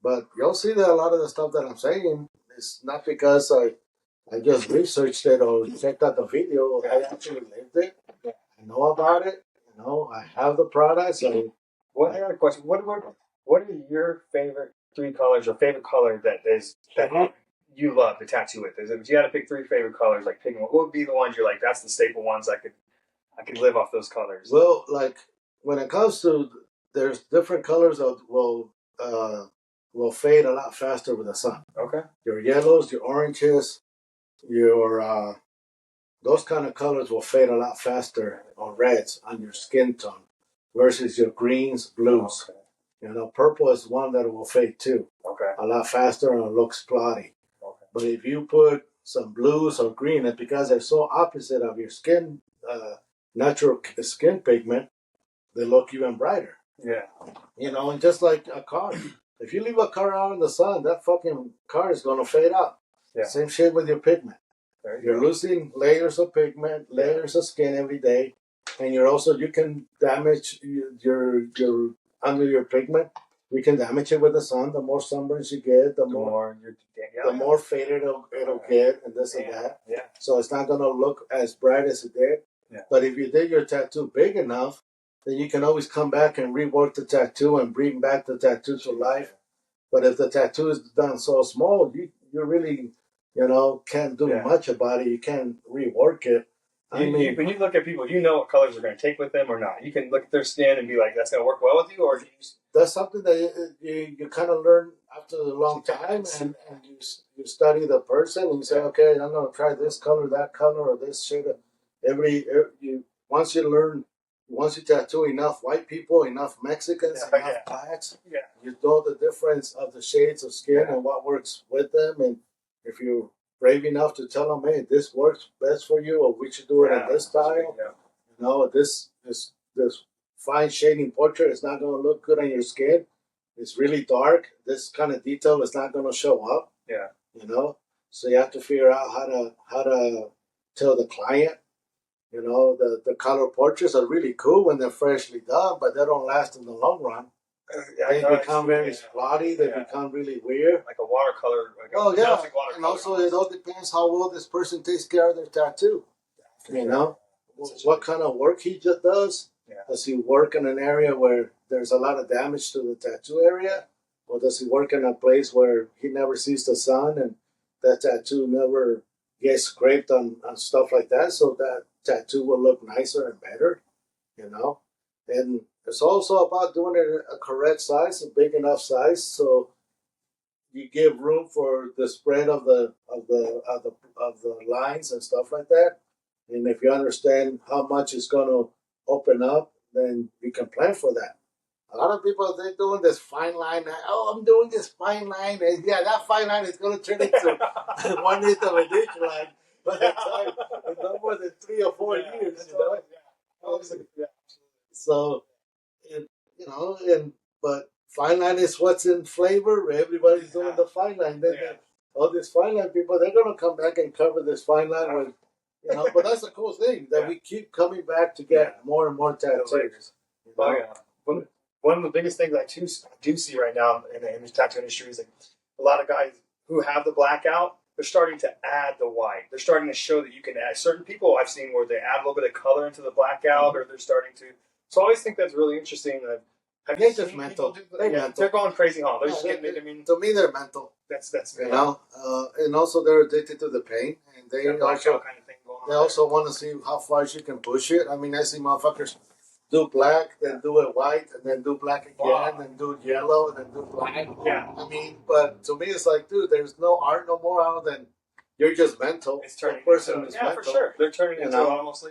But you'll see that a lot of the stuff that I'm saying is not because I just researched it or checked out the video. I actually lived it. I know about it. I have the products. I got a question. What are your favorite 3 colors or favorite color that you love to tattoo with? If you had to pick 3 favorite colors, like picking what would be the ones you're like, that's the staple ones I could live off those colors? Well, like when it comes to, there's different colors that will fade a lot faster with the sun. Okay. Your yellows, your oranges, your those kind of colors will fade a lot faster, or reds on your skin tone versus your greens, blues. Okay. Purple is one that will fade too. Okay. A lot faster and it looks plotty. Okay. But if you put some blues or green, it's because they're so opposite of your skin, natural skin pigment, they look even brighter. Yeah. And just like a car. If you leave a car out in the sun, that fucking car is going to fade out. Yeah. Same shit with your pigment. You're losing layers of pigment, layers of skin every day, and you can damage your under your pigment. You can damage it with the sun. The more sunburns you get, the more faded it'll get, and this and that. Yeah. So it's not gonna look as bright as it did. Yeah. But if you did your tattoo big enough, then you can always come back and rework the tattoo and bring back the tattoo to life. But if the tattoo is done so small, you really can't do much about it. You can't rework it. When you look at people, what colors are going to take with them or not. You can look at their skin and be like, that's going to work well with you, or that's something that you kind of learn after a long time, and you study the person and you say, okay, I'm going to try this color, that color, or this shade. Once you tattoo enough white people, enough Mexicans, enough blacks, you know the difference of the shades of skin and what works with them. And if you're brave enough to tell them, hey, this works best for you, or we should do it in this style. This fine shading portrait is not going to look good on your skin. It's really dark. This kind of detail is not going to show up. Yeah. So you have to figure out how to tell the client. The color portraits are really cool when they're freshly done, but they don't last in the long run. They become very spotty. They become really weird. Like a watercolor. And also it all depends how well this person takes care of their tattoo. What kind of work he just does. Yeah. Does he work in an area where there's a lot of damage to the tattoo area? Or does he work in a place where he never sees the sun and that tattoo never gets scraped on stuff like that, so that tattoo will look nicer and better, And it's also about doing it a correct size, a big enough size, so you give room for the spread of the lines and stuff like that. And if you understand how much it's going to open up, then you can plan for that. A lot of people they're doing this fine line. Oh, I'm doing this fine line, and yeah, that fine line is going to turn into 1/8 of a ditch line by the time in no more than 3 or 4 years. You know? Yeah. So, and, you know, and but fine line is what's in flavor. Everybody's doing the fine line. Then all these fine line people, they're gonna come back and cover this fine line with, you know. But that's the cool thing that we keep coming back to get more and more tattoos. You know? Oh yeah. One of the biggest things I do see right now in the tattoo industry is like a lot of guys who have the blackout. They're starting to add the white. They're starting to show that you can add. Certain people I've seen where they add a little bit of color into the blackout, or they're starting to. So I always think that's really interesting. They're just mental. They're going crazy, huh? They're just getting it. I mean, to me, they're mental. That's you know, and also they're addicted to the pain, and they also kind of thing going they also want to see how far you can push it. I mean, I see motherfuckers do black, then do it white, and then do black again, then do yellow, and then do black. Yeah. I mean, but to me, it's like, dude, there's no art no more other than you're just mental. It's turning person into, is mental. for sure. They're turning into almost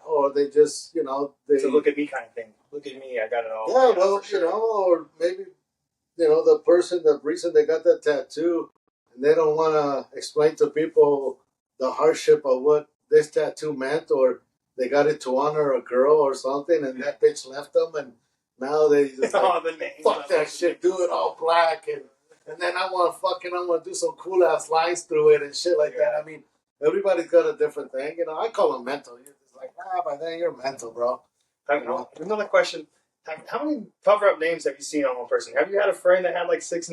or they just, you know, they to look at me kind of thing. Look at me, I got it all. Yeah, well, you know, or maybe, you know, the reason they got that tattoo, and they don't want to explain to people the hardship of what this tattoo meant, or they got it to honor a girl or something, and that bitch left them, and now they just like, fuck that shit, do it all black, and then I want to do some cool ass lines through it and shit like that. I mean, everybody's got a different thing, you know. I call them mental. You're just like, by then you're mental, bro. Another question. How many cover-up names have you seen on one person? Have you had a friend that had like 6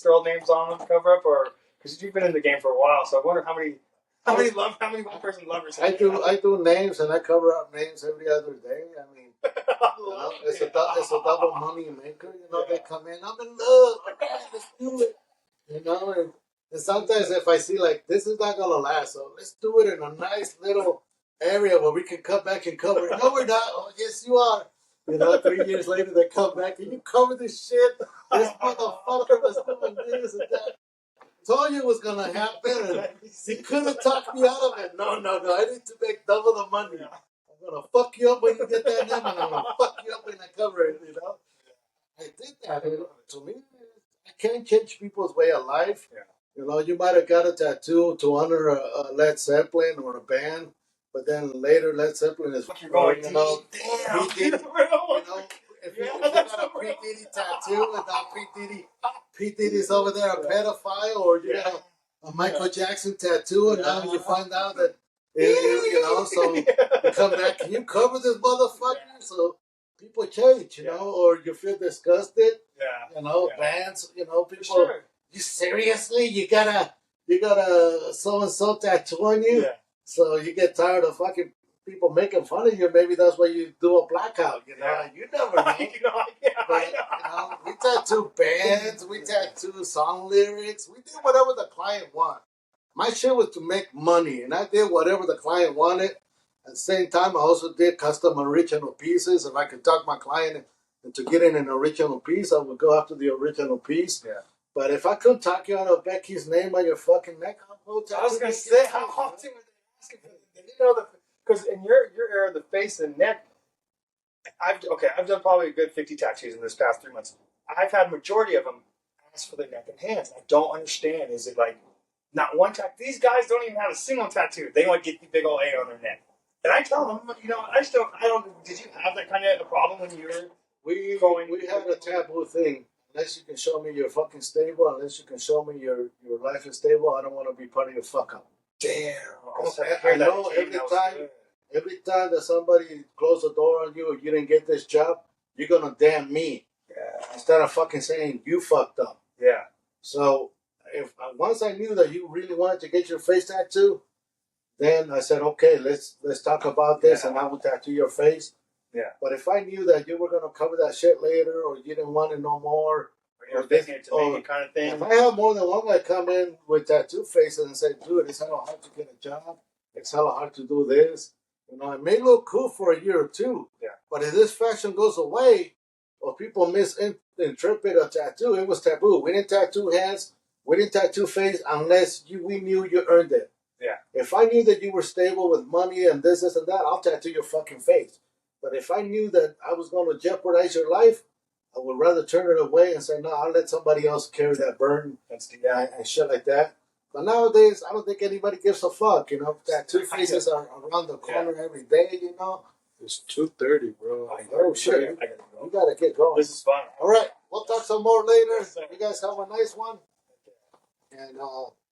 girl names on the cover-up, or because you've been in the game for a while? So I wonder how many one person lovers. I do names and I cover up names every other day. I mean, it's a double money maker. You know, they come in, I'm in love. Okay, let's do it. You know, and sometimes if I see like this is not gonna last, so let's do it in a nice little area where we can come back and cover it. No, we're not. Oh, yes, you are. You know, 3 years later they come back and you cover this shit. This motherfucker was doing this and that. Told you it was gonna happen, and he could have talked me out of it. No, I need to make double the money. I'm gonna fuck you up when you get that name, and I'm gonna fuck you up when I cover it. You know, I did that. To me, I can't change people's way of life. You know, you might have got a tattoo to honor a Led Zeppelin or a band, but then later Led Zeppelin is going, you know, P. Diddy, you know, if you got a P. Diddy tattoo and now P. Diddy's over there a pedophile, or you got a Michael Jackson tattoo, and now you find out that you know, so you come back, can you cover this motherfucker? So people change, you know, or you feel disgusted. You know, bands, you know, people. You seriously? You got a so and so tattoo on you? So you get tired of fucking people making fun of you. Maybe that's why you do a blackout. You know, you never know. But, you know, we tattoo bands, we tattoo song lyrics. We did whatever the client wanted. My shit was to make money, and I did whatever the client wanted. At the same time, I also did custom original pieces. If I could talk my client into getting an original piece, I would go after the original piece. But if I couldn't talk you out of Becky's name on your fucking neck, I'll go talk. I was gonna say, how often were they asking for that? You know, because in your area, the face and neck, I've done probably a good 50 tattoos in this past 3 months. I've had majority of them ask for the neck and hands. I don't understand. Is it like not one tattoo? These guys don't even have a single tattoo. They want to get the big old A on their neck. And I tell them, you know, I don't. Did you have that kind of a problem when you were We had a taboo thing. Unless you can show me you're fucking stable, unless you can show me your life is stable, I don't want to be part of your fuck up. Damn. I know every time that somebody closed the door on you or you didn't get this job, you're going to damn me. Instead of fucking saying you fucked up. So if once I knew that you really wanted to get your face tattoo, then I said, okay, let's talk about this and I will tattoo your face. But if I knew that you were going to cover that shit later, or you didn't want it no more, or this to make it kind of thing. If I have more than one guy come in with tattoo faces and say, dude, it's hella hard to get a job, it's hella hard to do this, you know, it may look cool for a year or two. But if this fashion goes away, or people misinterpret a tattoo, it was taboo. We didn't tattoo hands. We didn't tattoo face unless we knew you earned it. Yeah. If I knew that you were stable with money and this, and that, I'll tattoo your fucking face. But if I knew that I was going to jeopardize your life, I would rather turn it away and say, no, I'll let somebody else carry that burden and shit like that. But nowadays, I don't think anybody gives a fuck. You know, tattoo faces are around the corner every day. You know, It's 2:30, bro. oh shit, we gotta get going. This is fun. All right, we'll talk some more later. Yes, sir. You guys have a nice one, and